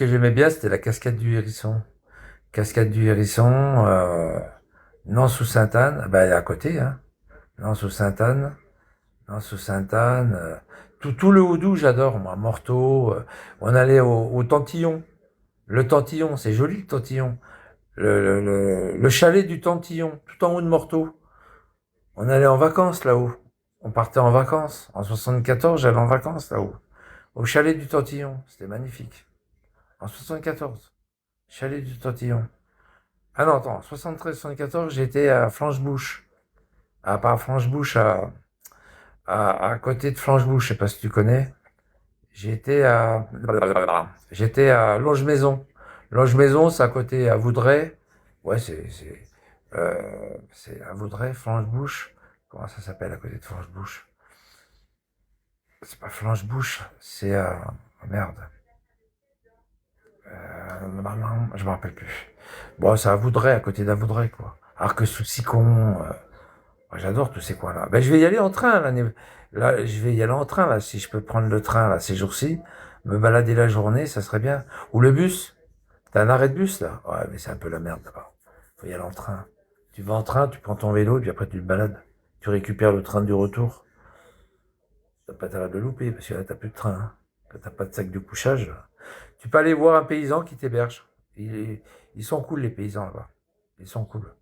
que j'aimais bien, c'était la cascade du Hérisson. Cascade du Hérisson, Nans-sous-Sainte-Anne, bah, elle est à côté, hein. Nans-sous-Sainte-Anne, Nans-sous-Sainte-Anne, tout le Haut-Doubs, j'adore, moi. Morteau, on allait au Tantillon. Le Tantillon, c'est joli le Tantillon. Le chalet du Tantillon, tout en haut de Morteau. On allait en vacances là-haut. On partait en vacances. En 74, j'allais en vacances là-haut. Au chalet du Tantillon. C'était magnifique. En 74. Chalet du Tantillon. Ah non, attends. 73-74, j'étais à Franchebouche. Ah, pas à Franchebouche, à côté de Franchebouche. Je sais pas si tu connais. J'étais à Longe-Maison. Longe-Maison, c'est à côté, à Voudray. Ouais, c'est à Voudray, Franchebouche. Comment ça s'appelle à côté de Franchebouche? C'est pas Franchebouche, c'est oh merde. Je me rappelle plus. Bon, c'est à Voudray, à côté d'Avoudray, quoi. Arc-sous-Sicon. Moi, j'adore tous ces coins-là. Ben, je vais y aller en train, là, je vais y aller en train, là, si je peux prendre le train, là, ces jours-ci. Me balader la journée, ça serait bien. Ou le bus. T'as un arrêt de bus, là? Ouais, mais c'est un peu la merde, là-bas. Faut y aller en train. Tu vas en train, tu prends ton vélo, et puis après, tu te balades. Tu récupères le train du retour. T'as pas intérêt de le louper, parce que là, t'as plus de train, hein. Quand t'as pas de sac de couchage, là. Tu peux aller voir un paysan qui t'héberge. Ils sont cool, les paysans, là-bas. Ils sont cool.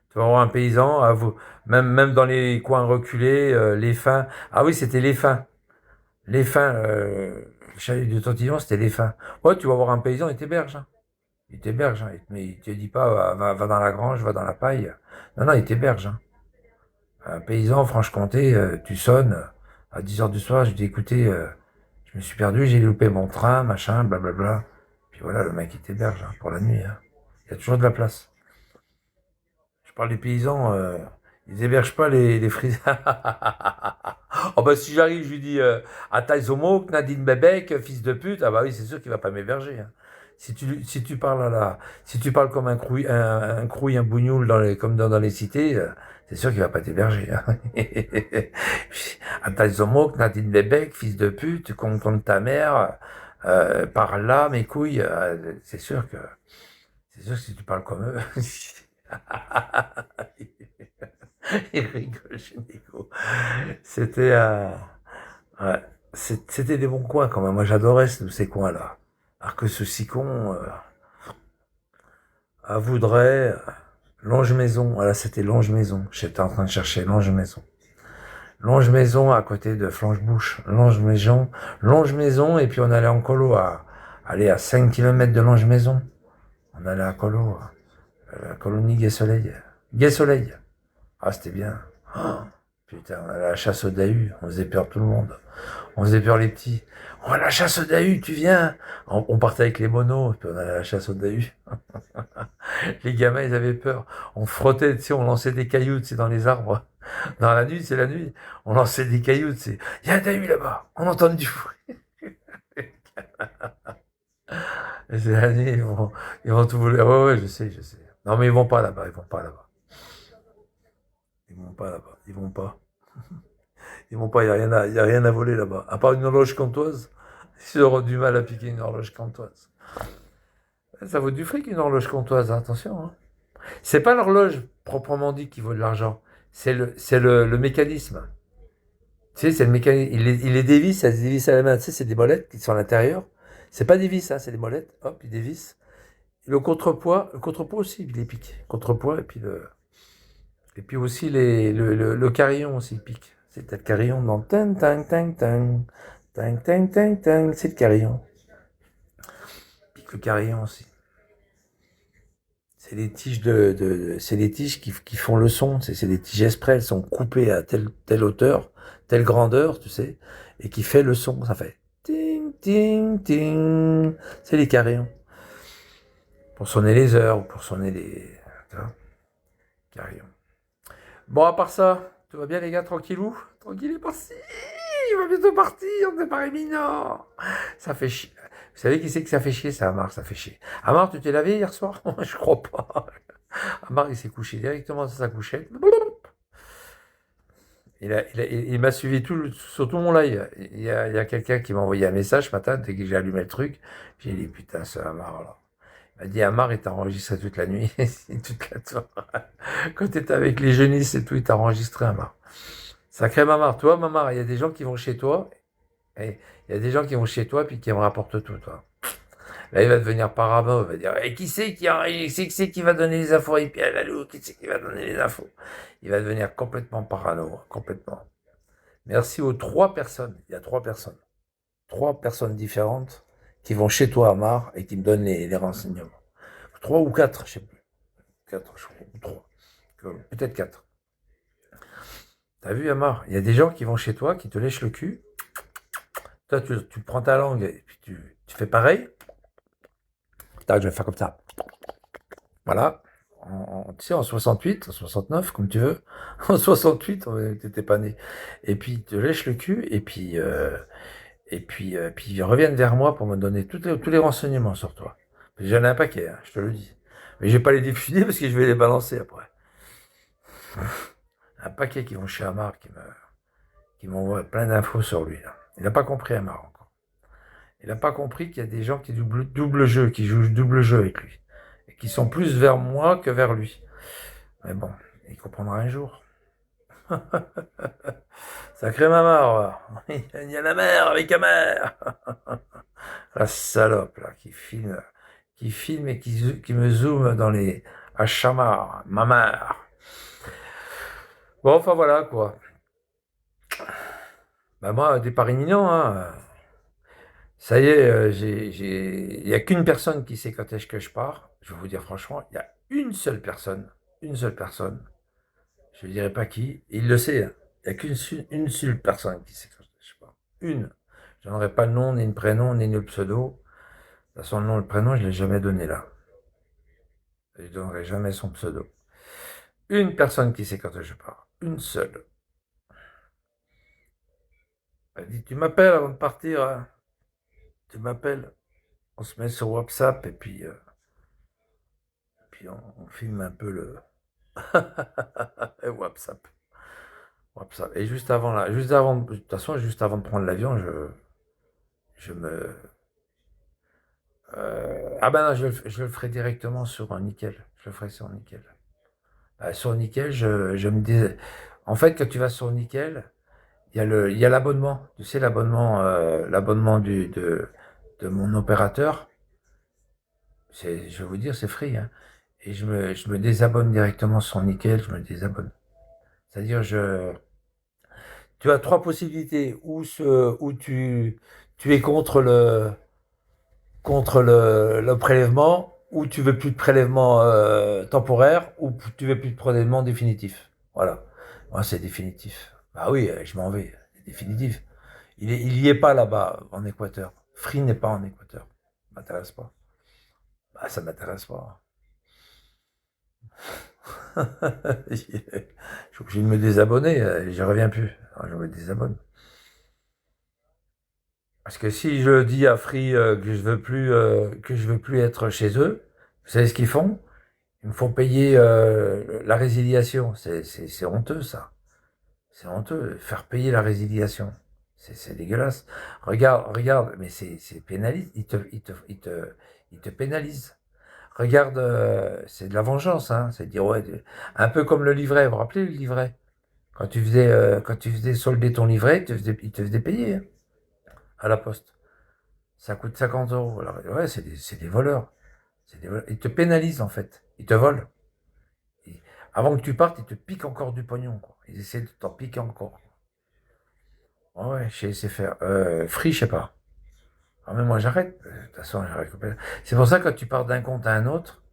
Tu vas voir un paysan, même dans les coins reculés, les fins. Ah oui, c'était les fins. Les fins, le chalet de Tantillon, c'était les fins. Ouais, tu vas voir un paysan, il t'héberge, hein. Il t'héberge, hein. Mais il te dit pas, va dans la grange, va dans la paille. Non, non, il t'héberge, hein. Un paysan, Franche-Comté, tu sonnes, à 10 heures du soir, je dis, écoutez, je me suis perdu, j'ai loupé mon train, machin, blablabla. Puis voilà, le mec, il t'héberge, hein, pour la nuit, hein. Il y a toujours de la place. Je parle des paysans, ils hébergent pas les frisés. Oh bah si j'arrive, je lui dis Atai Zomok, Nadine Bebek, fils de pute, ah bah oui, c'est sûr qu'il va pas m'héberger, hein. Si tu parles si tu parles comme un crouille, un bougnoul comme dans les cités, c'est sûr qu'il va pas t'héberger, hein. Atai Zomok, Nadine Bebek, fils de pute, contre ta mère, par là, mes couilles, c'est sûr que si tu parles comme eux, il rigole, Génico. C'était, ouais, c'était des bons coins quand même. Moi, j'adorais ces coins-là. Arc-sous-Sicon, à Voudray, Longe-Maison. Voilà, c'était Longe-Maison. J'étais en train de chercher Longe-Maison. Longe-Maison à côté de Franchebouche. Longe-Maison, Longe-Maison, et puis on allait en colo aller à 5 kilomètres de Longe-Maison. On allait à colo, à la colonie Gai-Soleil. Gai-Soleil. Ah, c'était bien. Oh, putain, on allait à la chasse au Dahu. On faisait peur tout le monde. On faisait peur les petits. On va à la chasse au Dahu, tu viens? On partait avec les monos, puis on allait à la chasse au Dahu. Les gamins, ils avaient peur. On frottait, tu sais, on lançait des cailloux, tu sais, dans les arbres. Dans la nuit, c'est la nuit. On lançait des cailloux, tu sais. Il y a un Dahu là-bas. On entend du bruit. Et c'est la nuit, ils vont tout voler. Ouais, ouais, je sais, je sais. Non, mais ils vont pas là-bas, ils vont pas là-bas. Ils vont pas là-bas, ils vont pas. Ils vont pas, il y a rien à voler là-bas. À part une horloge comptoise, ils auront du mal à piquer une horloge comptoise. Ça vaut du fric une horloge comptoise, hein, attention, hein. C'est pas l'horloge proprement dit qui vaut de l'argent, c'est le mécanisme. Tu sais, c'est le mécanisme. Il les dévisse, ça se dévisse à la main. Tu sais, c'est des molettes qui sont à l'intérieur. C'est pas des vis, hein, c'est des molettes. Hop, il dévisse. Le contrepoids aussi, il les pique. Contrepoids et puis aussi le carillon aussi il pique. C'est le carillon dans tang tang tang tang tang tang tang tang. C'est le carillon. Pique le carillon aussi. C'est les tiges c'est les tiges qui font le son. C'est des tiges esprès, elles sont coupées à telle hauteur, telle grandeur, tu sais, et qui fait le son. Ça fait ting ting ting. C'est les carillons. Pour sonner les heures ou pour sonner tu vois, carillons. Bon, à part ça, tout va bien les gars, tranquillou? Tranquille, il est parti. Il va bientôt partir, on n'est pas éminent. Ça fait chier. Vous savez qui c'est que ça fait chier? C'est Amar, ça fait chier. Amar, tu t'es lavé hier soir? Je crois pas. Amar, il s'est couché directement sur sa couchette. Il m'a suivi sur tout mon live. Il y a quelqu'un qui m'a envoyé un message ce matin, dès que j'ai allumé le truc. J'ai dit, putain, c'est Amar, là. Il m'a dit, Amar, il t'a enregistré toute la nuit, toute la soirée. Quand t'étais avec les jeunistes et tout, il t'a enregistré, Amar. Sacré Mamar. Toi, Mamar, il y a des gens qui vont chez toi, et il y a des gens qui vont chez toi, puis qui me rapportent tout, toi. Là, il va devenir parano, il va dire, qui c'est qui va donner les infos à Pierre Lalou, qui c'est qui va donner les infos? Il va devenir complètement parano, complètement. Merci aux 3 personnes, il y a 3 personnes, 3 personnes différentes qui vont chez toi, Amar, et qui me donnent les renseignements. 3 ou 4, je sais plus. 4, je crois, ou 3. Peut-être 4. T'as vu, Amar? Il y a des gens qui vont chez toi, qui te lèchent le cul. Toi, tu prends ta langue et puis tu fais pareil. Tac, je vais faire comme ça. Voilà. Tu sais, en 68, en 69, comme tu veux. En 68, t'étais pas né. Et puis, ils te lèchent le cul, puis ils reviennent vers moi pour me donner tous les renseignements sur toi. J'en ai un paquet, hein, je te le dis. Mais je vais pas les diffuser parce que je vais les balancer après. Un paquet qui vont chez Amar, qui m'envoie plein d'infos sur lui, là. Il n'a pas compris Amar encore. Il n'a pas compris qu'il y a des gens qui double jeu, qui jouent double jeu avec lui. Et qui sont plus vers moi que vers lui. Mais bon, il comprendra un jour. Sacré Mamar, il y a la mer avec Amar. La salope, là, qui filme et qui me zoome dans les Hachamar, Mamar. Bon, enfin voilà, quoi. Bah moi, départ imminent, hein. Ça y est, il y a qu'une personne qui sait quand est-ce que je pars. Je vais vous dire franchement, il y a une seule personne. Je ne dirai pas qui. Il le sait, hein. Il n'y a une seule personne qui sait quand je pars. Une. Je n'aurai pas le nom, ni le prénom, ni le pseudo. De toute façon, le nom, le prénom, je ne l'ai jamais donné là. Je ne donnerai jamais son pseudo. Une personne qui sait quand je pars. Une seule. Elle dit, tu m'appelles avant de partir, hein. Tu m'appelles. On se met sur WhatsApp et puis on filme un peu le WhatsApp. WhatsApp. Et juste avant là, de toute façon, juste avant de prendre l'avion, je me, ah ben non, je le ferai directement sur un nickel. Je le ferai sur nickel. Sur nickel, je me dis, en fait, quand tu vas sur nickel, il y a l'abonnement. Tu sais, l'abonnement de mon opérateur. Je vais vous dire, c'est free, hein. Et je me désabonne directement sur nickel, je me désabonne. C'est-à-dire, tu as 3 possibilités. Où tu es contre le prélèvement, ou tu veux plus de prélèvement temporaire, ou tu veux plus de prélèvement définitif. Voilà. Moi, c'est définitif. Bah oui, je m'en vais. C'est définitif. Il y est pas là-bas, en Équateur. Free n'est pas en Équateur. Ça m'intéresse pas. Bah, ça m'intéresse pas. Je suis obligé de me désabonner. J'y reviens plus. Alors, je me désabonne. Parce que si je dis à Free que je veux plus être chez eux, vous savez ce qu'ils font? Ils me font payer la résiliation. C'est honteux, ça. C'est honteux. Faire payer la résiliation. C'est dégueulasse. Regarde, mais c'est pénalise. Ils te pénalisent. Regarde, c'est de la vengeance, hein. C'est dire, ouais, un peu comme le livret. Vous vous rappelez le livret? Quand tu faisais solder ton livret, ils te faisaient payer, hein, à la poste. Ça coûte 50 €. Alors, ouais, c'est des voleurs. Ils te pénalisent, en fait. Ils te volent. Avant que tu partes, ils te piquent encore du pognon, quoi. Ils essaient de t'en piquer encore. Ouais, ouais, je sais faire. Free, je sais pas. Ah, mais moi, j'arrête. De toute façon, j'ai récupéré. C'est pour ça que quand tu pars d'un compte à un autre,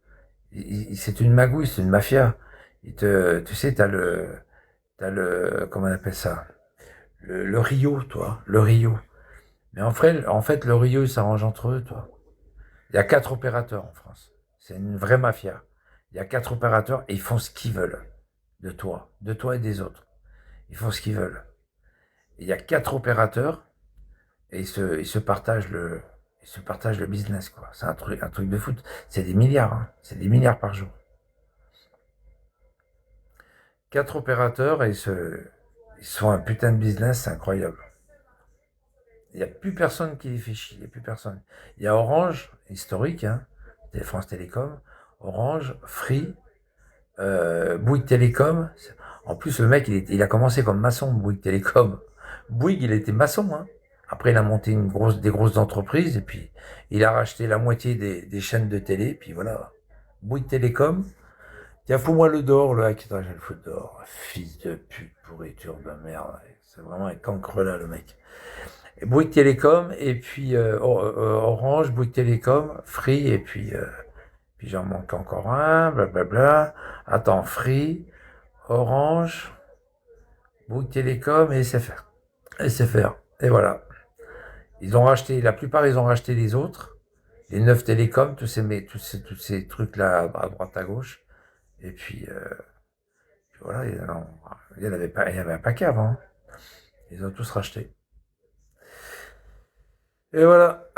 c'est une magouille, c'est une mafia. Tu sais, comment on appelle ça? Le Rio, toi. Le Rio. Mais en fait, le Rio, ils s'arrangent entre eux, toi. Il y a 4 opérateurs en France. C'est une vraie mafia. Il y a 4 opérateurs et ils font ce qu'ils veulent de toi et des autres. Ils font ce qu'ils veulent. Et il y a 4 opérateurs et ils se partagent le business, quoi. C'est un truc de foot. C'est des milliards, hein. C'est des milliards par jour. 4 opérateurs et Ils sont un putain de business, c'est incroyable. Il n'y a plus personne qui les fait chier, il n'y a plus personne. Il y a Orange, historique, hein, France Télécom, Orange, Free, Bouygues Télécom. En plus, le mec, il a commencé comme maçon, Bouygues Télécom. Bouygues, il était maçon, hein. Après, il a monté des grosses entreprises, et puis, il a racheté la moitié des chaînes de télé, puis voilà. Bouygues Télécom. Tiens, fous-moi le dehors, le hack. Attends, je vais le foutre dehors. Fils de pute, pourriture de merde. C'est vraiment un cancre là, le mec. Et Bouygues Télécom, et puis Orange, Bouygues Télécom, Free, et puis j'en manque encore un, blablabla. Attends, Free, Orange, Bouygues Télécom et SFR. SFR. Et voilà. Ils ont racheté, la plupart, ils ont racheté les autres. Les 9 télécoms, tous ces trucs-là à droite, à gauche. Et puis voilà, il y avait un paquet avant. Ils ont tous racheté. Et voilà.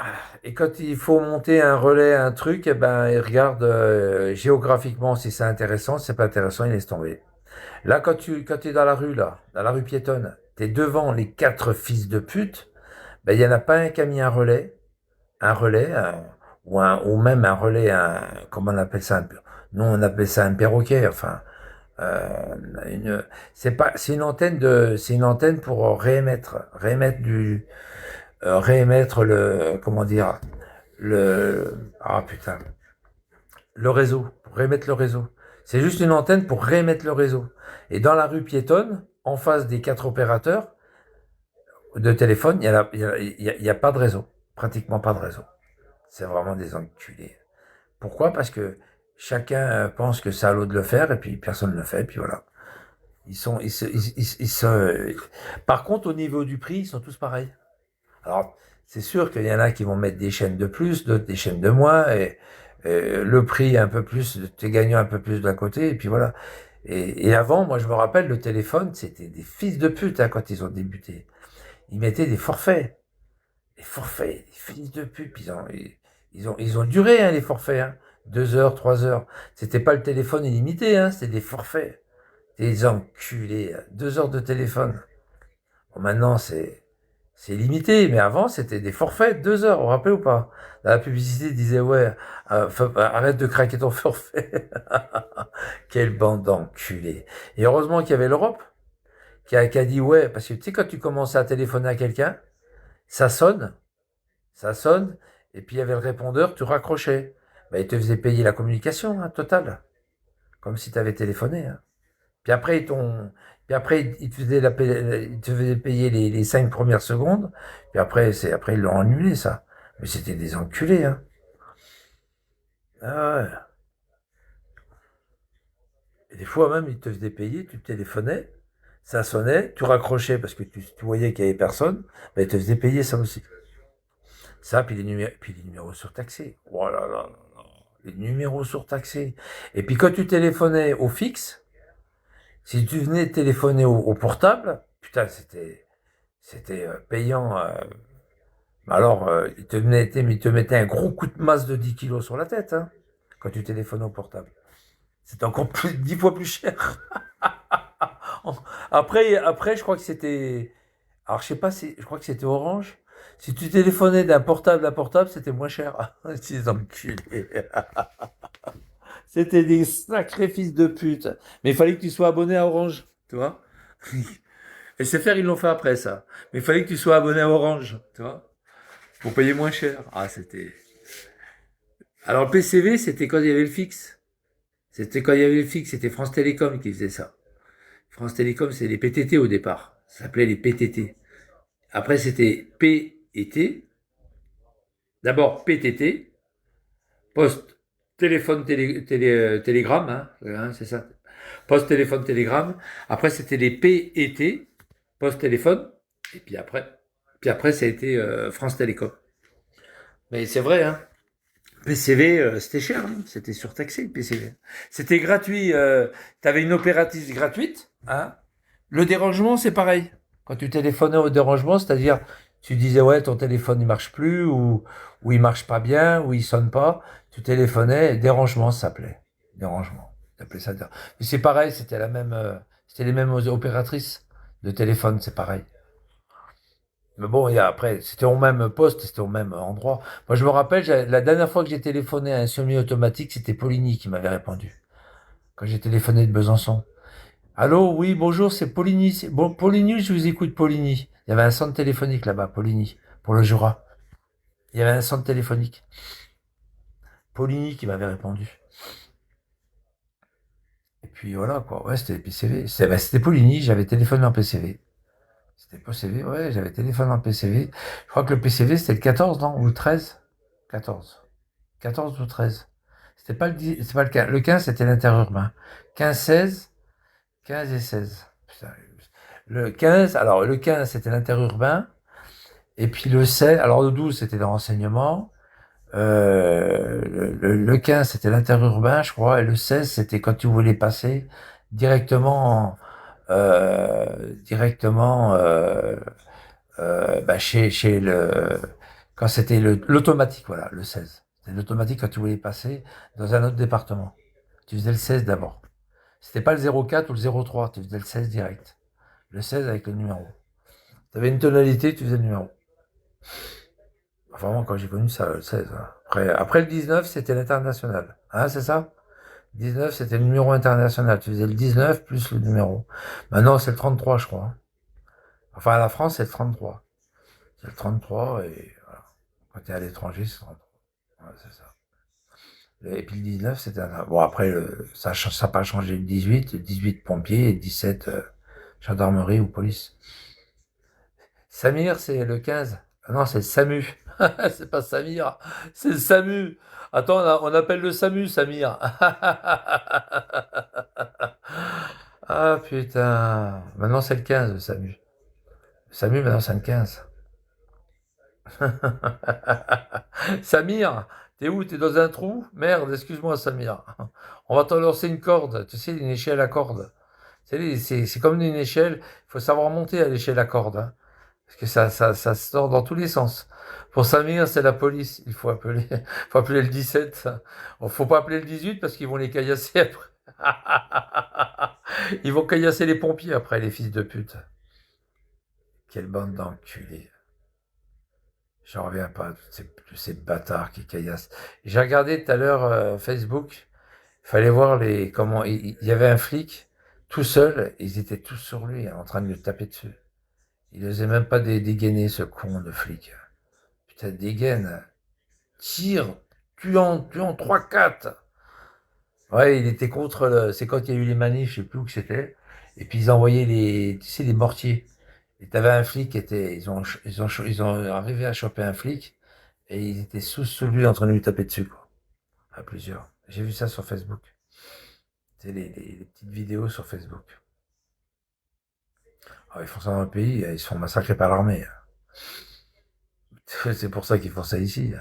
Et quand il faut monter un relais, un truc, eh ben, ils regardent géographiquement si c'est intéressant. Si c'est pas intéressant, ils laissent tomber. Là, quand tu es dans la rue, là, dans la rue piétonne, t'es devant les 4 fils de pute, ben, il y en a pas un qui a mis un relais, ou même un relais, comment on appelle ça, nous, on appelle ça un perroquet, enfin, euh, une, c'est une antenne pour réémettre comment dire, ah putain, le réseau, pour réémettre le réseau. C'est juste une antenne pour réémettre le réseau. Et dans la rue piétonne, en face des 4 opérateurs de téléphone, il y a pas de réseau. Pratiquement pas de réseau. C'est vraiment des enculés. Pourquoi? Parce que chacun pense que c'est à l'autre de le faire, et puis personne ne le fait, et puis voilà. Par contre, au niveau du prix, ils sont tous pareils. Alors, c'est sûr qu'il y en a qui vont mettre des chaînes de plus, d'autres des chaînes de moins, et le prix un peu plus, t'es gagnant un peu plus d'un côté, et puis voilà. Et avant, moi je me rappelle, le téléphone, c'était des fils de pute hein, quand ils ont débuté. Ils mettaient des forfaits, des fils de pute. Ils ont duré hein, les forfaits, hein, 2 heures, 3 heures. C'était pas le téléphone illimité, hein, c'était des forfaits. Des enculés, 2 heures de téléphone. Bon, maintenant c'est limité, mais avant, c'était des forfaits, 2 heures, vous vous rappelez ou pas? Dans la publicité, ils disaient, ouais, arrête de craquer ton forfait. Quelle bande d'enculés. Et heureusement qu'il y avait l'Europe, qui a dit, ouais, parce que tu sais, quand tu commençais à téléphoner à quelqu'un, ça sonne, ça sonne, et puis il y avait le répondeur, tu raccrochais. Ben, il te faisait payer la communication, hein, totale. Comme si tu avais téléphoné, hein. Puis après, il te faisait payer les 5 premières secondes. Puis après, ils l'ont annulé, ça. Mais c'était des enculés, hein. Ah ouais. Et des fois même, ils te faisaient payer, tu téléphonais, ça sonnait, tu raccrochais parce que tu voyais qu'il y avait personne, ben, ils te faisaient payer ça aussi. Ça, puis les numéros surtaxés. Oh là là là là. Les numéros surtaxés. Et puis quand tu téléphonais au fixe, si tu venais téléphoner au portable, putain, c'était payant. Alors, il te mettait un gros coup de masse de 10 kilos sur la tête, hein, quand tu téléphonais au portable. C'était encore 10 fois plus cher. Après, je crois que c'était, alors je sais pas si, je crois que c'était Orange. Si tu téléphonais d'un portable à portable, c'était moins cher. Ces enculés. C'était des sacrés fils de pute. Mais il fallait que tu sois abonné à Orange, tu vois. Et c'est faire, ils l'ont fait après ça. Mais il fallait que tu sois abonné à Orange, tu vois, pour payer moins cher. Ah, c'était. Alors le PCV, c'était quand il y avait le fixe. C'était quand il y avait le fixe, c'était France Télécom qui faisait ça. France Télécom, c'est les PTT au départ. Ça s'appelait les PTT. Après, c'était P et T. D'abord PTT, poste téléphone télégramme, hein, c'est ça. Poste téléphone télégramme. Après, c'était les P et T, poste téléphone. Et puis après, ça a été France Télécom. Mais c'est vrai, hein. PCV, c'était cher, hein. C'était surtaxé le PCV. C'était gratuit. T'avais une opératrice gratuite, hein. Le dérangement, c'est pareil. Quand tu téléphonais au dérangement, c'est-à-dire tu disais ouais ton téléphone il marche plus ou il marche pas bien ou il sonne pas, tu téléphonais, dérangement ça s'appelait. Dérangement. T'appelais ça. Mais c'est pareil, c'était les mêmes opératrices. de téléphone, c'est pareil. Mais bon, après, c'était au même poste, c'était au même endroit. Moi, je me rappelle, la dernière fois que j'ai téléphoné à un semi-automatique, c'était Poligny qui m'avait répondu. Quand j'ai téléphoné de Besançon. Allô, oui, bonjour, c'est Poligny. Bon, Poligny, je vous écoute, Poligny. Il y avait un centre téléphonique là-bas, Poligny, pour le Jura. Il y avait un centre téléphonique. Poligny qui m'avait répondu. Et puis voilà, quoi. Ouais, c'était PCV. C'était Poligny, j'avais téléphoné en PCV. C'était PCV, ouais, j'avais téléphoné en PCV. Je crois que le PCV, c'était le 14, non? Ou le 13? 14. 14 ou 13. C'était pas le 10, c'est pas le 15. Le 15, c'était l'interurbain. 15, 16, 15 et 16. Putain. Le 15, alors le 15, c'était l'interurbain. Et puis le 16, alors le 12, c'était le renseignement. Le 15, c'était l'interurbain, je crois. Et le 16, c'était quand tu voulais passer directement, directement chez le... Quand c'était l'automatique, voilà, le 16. C'était l'automatique quand tu voulais passer dans un autre département. Tu faisais le 16 d'abord. C'était pas le 04 ou le 03, tu faisais le 16 direct. Le 16 avec le numéro. Tu avais une tonalité, tu faisais le numéro. Enfin, moi, quand j'ai connu ça, le 16. Hein. Après le 19, c'était l'international. Hein, c'est ça? 19, c'était le numéro international. Tu faisais le 19 plus le numéro. Maintenant, c'est le 33, je crois. Hein. Enfin, à la France, c'est le 33. C'est le 33 et voilà. Quand tu es à l'étranger, c'est 33. Ouais, c'est ça. Et puis le 19, c'était un... Bon, après, ça n'a pas changé le 18. Le 18, pompiers et 17, gendarmerie ou police. Samir, c'est le 15. Ah non, c'est le SAMU. C'est pas Samir, c'est le SAMU. Attends, on appelle le SAMU, Samir. Ah putain. Maintenant, c'est le 15, le SAMU. Le SAMU, maintenant, c'est le 15. Samir, t'es où? T'es dans un trou? Merde, excuse-moi, Samir. On va te lancer une corde. Tu sais, une échelle à corde. C'est comme une échelle. Il faut savoir monter à l'échelle à corde. Hein. Parce que ça sort dans tous les sens. Pour Samir, c'est la police. Il faut appeler le 17. Faut pas appeler le 18 parce qu'ils vont les caillasser après. Ils vont caillasser les pompiers après, les fils de pute. Quelle bande d'enculés. J'en reviens pas, tous ces bâtards qui caillassent. J'ai regardé tout à l'heure Facebook. Il fallait voir comment, il y avait un flic tout seul. Ils étaient tous sur lui, en train de le taper dessus. Il n'osait même pas dégainer, ce con de flic. Putain, dégaine. Tire. Tuant, 3-4. Ouais, il était contre c'est quand il y a eu les manifs, je sais plus où que c'était. Et puis ils envoyaient tu sais, les mortiers. Et t'avais un flic qui était, ils ont arrivé à choper un flic. Et ils étaient sous lui en train de lui taper dessus, quoi. À plusieurs. J'ai vu ça sur Facebook. C'est les petites vidéos sur Facebook. Ah, ils font ça dans le pays, ils se font massacrer par l'armée. C'est pour ça qu'ils font ça ici.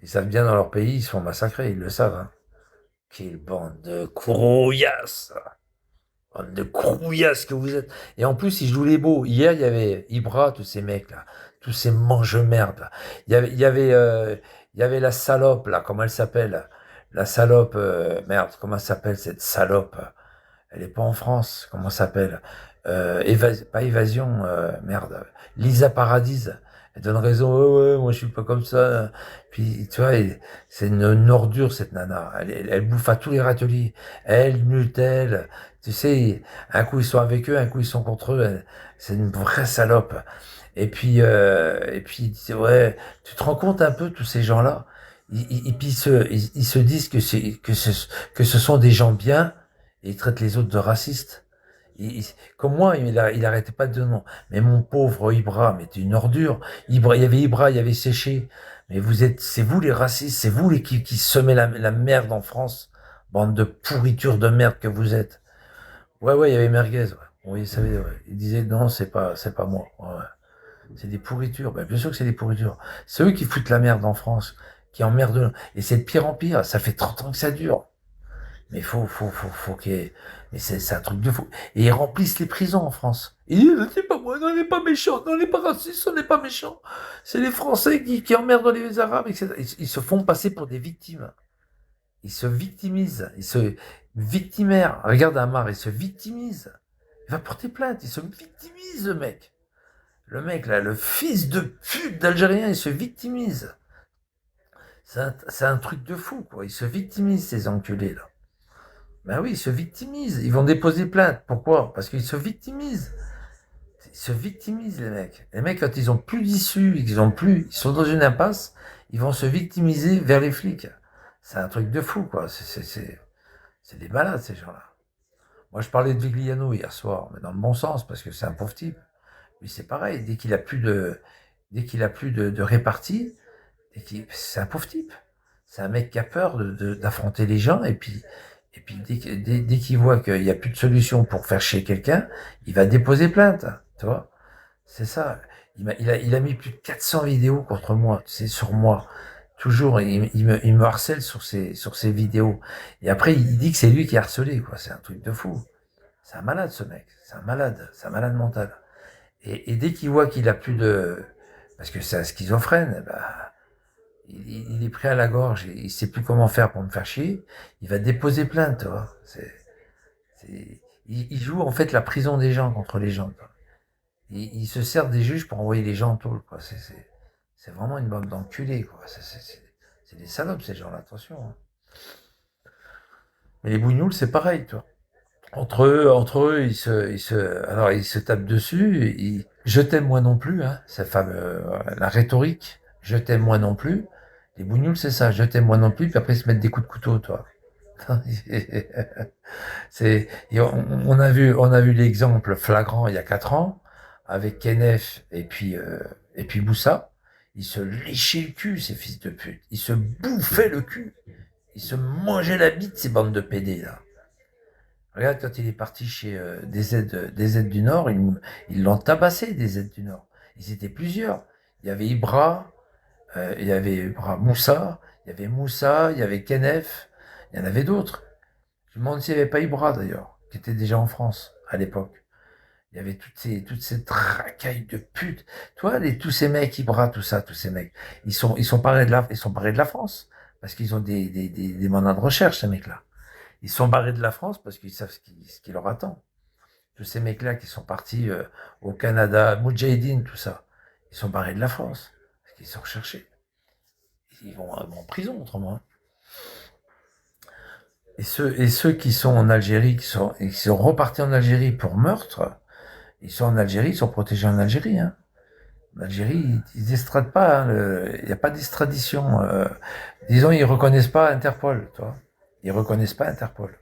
Ils savent bien dans leur pays, ils se font massacrer, ils le savent. Hein. Quelle bande de crouillasses! Bande de crouillasses que vous êtes. Et en plus, ils jouent les beaux. Hier, il y avait Ibra, tous ces mecs là, tous ces mange-merdes là. Il y avait la salope là, comment elle s'appelle? La salope, merde, comment elle s'appelle cette salope? Elle est pas en France, comment elle s'appelle? Pas Évasion, merde. Lisa Paradise. Elle donne raison, ouais, ouais, moi je suis pas comme ça. Puis, tu vois, c'est une ordure, cette nana. Elle bouffe à tous les râteliers. Elle, Nutel. Tu sais, un coup ils sont avec eux, un coup ils sont contre eux. C'est une vraie salope. Et puis, ouais, tu te rends compte un peu, tous ces gens-là. Et puis ils se disent que ce sont des gens bien, et ils traitent les autres de racistes. Comme moi, il arrêtait pas de dire non. Mais mon pauvre Ibra, mais t'es une ordure. Il y avait Ibra, il y avait Séché. Mais c'est vous les racistes, c'est vous qui semez la merde en France. Bande de pourriture de merde que vous êtes. Ouais, ouais, il y avait Merguez, ouais. Oui, il savait, ouais. Il disait non, c'est pas moi. Ouais, ouais. C'est des pourritures. Ben, bien sûr que c'est des pourritures. C'est eux qui foutent la merde en France, qui emmerdent. Et c'est de pire en pire. Ça fait 30 ans que ça dure. Mais faut qu'il y ait... Mais c'est un truc de fou. Et ils remplissent les prisons en France. Ils disent, c'est pas moi, on n'est pas méchants, on n'est pas racistes, on n'est pas méchants. C'est les Français qui emmerdent les Arabes, etc. Ils se font passer pour des victimes. Ils se victimisent. Ils se victimaires. Regarde Amar, ils se victimisent. Il va porter plainte, il se victimise, le mec. Le mec, là, le fils de pute d'Algérien, il se victimise. C'est un truc de fou, quoi. Ils se victimisent, ces enculés, là. Ben oui, ils se victimisent. Ils vont déposer plainte. Pourquoi? Parce qu'ils se victimisent. Ils se victimisent, les mecs. Les mecs, quand ils ont plus d'issue, ils sont dans une impasse, ils vont se victimiser vers les flics. C'est un truc de fou, quoi. C'est des malades, ces gens-là. Moi, je parlais de Vigliano hier soir, mais dans le bon sens, parce que c'est un pauvre type. Lui, c'est pareil. Dès qu'il a plus de répartie, c'est un pauvre type. C'est un mec qui a peur d'affronter les gens, et puis dès qu'il voit qu'il n'y a plus de solution pour faire chier quelqu'un, il va déposer plainte, tu vois. C'est ça. Il a mis plus de 400 vidéos contre moi, tu sais, sur moi. Toujours, il me harcèle sur ses vidéos. Et après, il dit que c'est lui qui a harcelé, quoi. C'est un truc de fou. C'est un malade, ce mec. C'est un malade mental. Et dès qu'il voit qu'il a plus de, parce que c'est un schizophrène, bah, il est pris à la gorge, il sait plus comment faire pour me faire chier, il va déposer plainte, tu vois. Il joue en fait la prison des gens contre les gens, quoi. Il se sert des juges pour envoyer les gens en tôle, quoi. C'est vraiment une bande d'enculés, quoi. C'est des salopes, ces gens-là, attention, hein. Mais les bougnoules, c'est pareil, toi. Entre eux, alors ils se tapent dessus. Je t'aime moi non plus, hein. Cette fameux, la rhétorique. Je t'aime moi non plus. Les bougnoules, c'est ça. Je t'aime moi non plus. Puis après, ils se mettent des coups de couteau, toi. On a vu l'exemple flagrant il y a 4 ans avec Kenef et puis Boussa. Ils se léchaient le cul, ces fils de pute. Ils se bouffaient le cul. Ils se mangeaient la bite, ces bandes de pédés, là. Regarde, quand il est parti chez des Z du Nord, ils l'ont tabassé, des Z du Nord. Ils étaient plusieurs. Il y avait Ibra Moussa, il y avait Kenef, il y en avait d'autres. Je me demande s'il n'y avait pas Ibra d'ailleurs, qui était déjà en France à l'époque. Il y avait toutes ces tracailles de putes. Toi, tous ces mecs, Ibra, tout ça, tous ces mecs, ils sont barrés de la France. Parce qu'ils ont des mandats de recherche, ces mecs-là. Ils sont barrés de la France parce qu'ils savent ce qui leur attend. Tous ces mecs-là qui sont partis au Canada, Moudjahidine, tout ça, ils sont barrés de la France parce qu'ils sont recherchés. Ils vont en prison autrement, hein. Et ceux qui sont en Algérie, qui sont repartis en Algérie pour meurtre, ils sont en Algérie, ils sont protégés en Algérie, hein. En Algérie, ils n'extradent pas, hein, il n'y a pas d'extradition. Disons, ils reconnaissent pas Interpol, tu vois. Ils reconnaissent pas Interpol.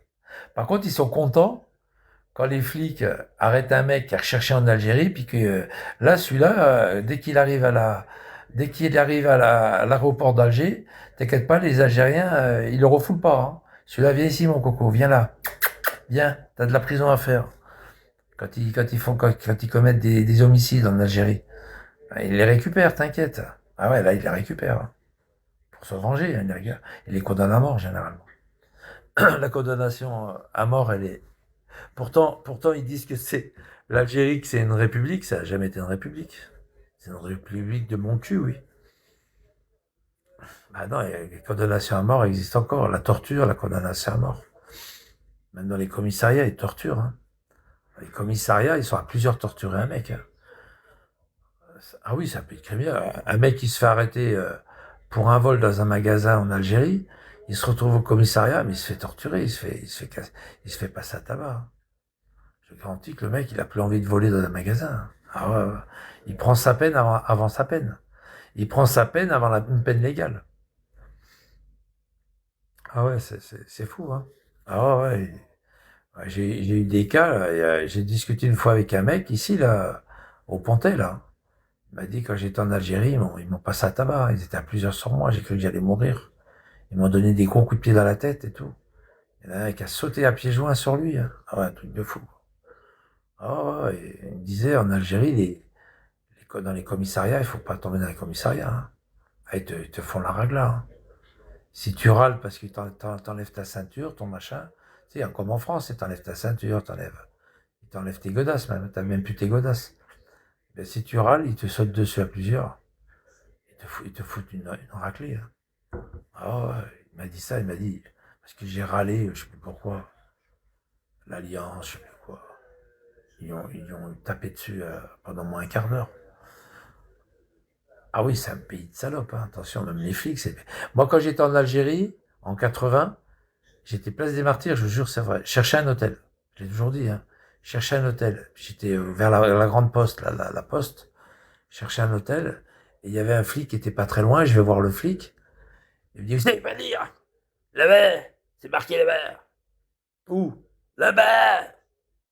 Par contre, ils sont contents quand les flics arrêtent un mec qui est recherché en Algérie, puis que là, celui-là, dès qu'il arrive à l'aéroport d'Alger, t'inquiète pas, les Algériens, ils le refoulent pas, hein. Celui-là, viens ici, mon coco, viens là, viens, t'as de la prison à faire. Quand ils commettent des homicides en Algérie, ben, ils les récupèrent, t'inquiète. Ah ouais, là, ils les récupèrent, hein, pour se venger, hein, les gars. Ils les condamnent à mort, généralement. La condamnation à mort, elle est. Pourtant, ils disent que c'est l'Algérie, que c'est une république. Ça n'a jamais été une république. C'est une république de mon cul, oui. Ah non, les condamnations à mort existent encore. La torture, la condamnation à mort. Même dans les commissariats, ils torturent, hein. Les commissariats, ils sont à plusieurs torturer un mec, hein. Ah oui, ça peut être criminel. Un mec qui se fait arrêter pour un vol dans un magasin en Algérie, il se retrouve au commissariat, mais il se fait torturer, il se fait passer à tabac, hein. Je garantis que le mec, il a plus envie de voler dans un magasin. Ah ouais, ouais. Il prend sa peine avant sa peine. Il prend sa peine avant une peine légale. Ah ouais, c'est fou, hein. Ah ouais, ouais. Ouais, j'ai eu des cas, là, j'ai discuté une fois avec un mec ici, là, au Pontet, là. Il m'a dit, quand j'étais en Algérie, ils m'ont passé à tabac. Ils étaient à plusieurs sur moi, j'ai cru que j'allais mourir. Ils m'ont donné des gros coups de pied dans la tête et tout. Il y en a un qui a sauté à pieds joints sur lui, hein. Ah ouais, un truc de fou. Ah ouais, ouais, et il me disait, en Algérie, dans les commissariats, il faut pas tomber dans les commissariats, hein. Ah, ils te font la ragla, hein. Si tu râles parce qu'ils t'enlèvent ta ceinture, ton machin, tu sais, comme en France, ils t'enlèvent ta ceinture, ils t'enlèvent tes godasses même, t'as même plus tes godasses. Ben, si tu râles, ils te sautent dessus à plusieurs. Ils te foutent une raclée, hein. Ah ouais, il m'a dit ça, il m'a dit, parce que j'ai râlé, je sais plus pourquoi, l'Alliance, je sais plus quoi. Ils ont tapé dessus pendant moins un quart d'heure. Ah oui, c'est un pays de salopes, hein. Attention, même les flics, c'est... Moi, quand j'étais en Algérie, en 80, j'étais place des Martyrs, je vous jure, c'est vrai. Je cherchais un hôtel. Je l'ai toujours dit, hein. Je cherchais un hôtel. J'étais vers la grande poste, la poste. Je cherchais un hôtel. Et il y avait un flic qui était pas très loin. Je vais voir le flic. Il me dit, vous savez pas lire? Là-bas, c'est marqué là-bas. Où? Là-bas,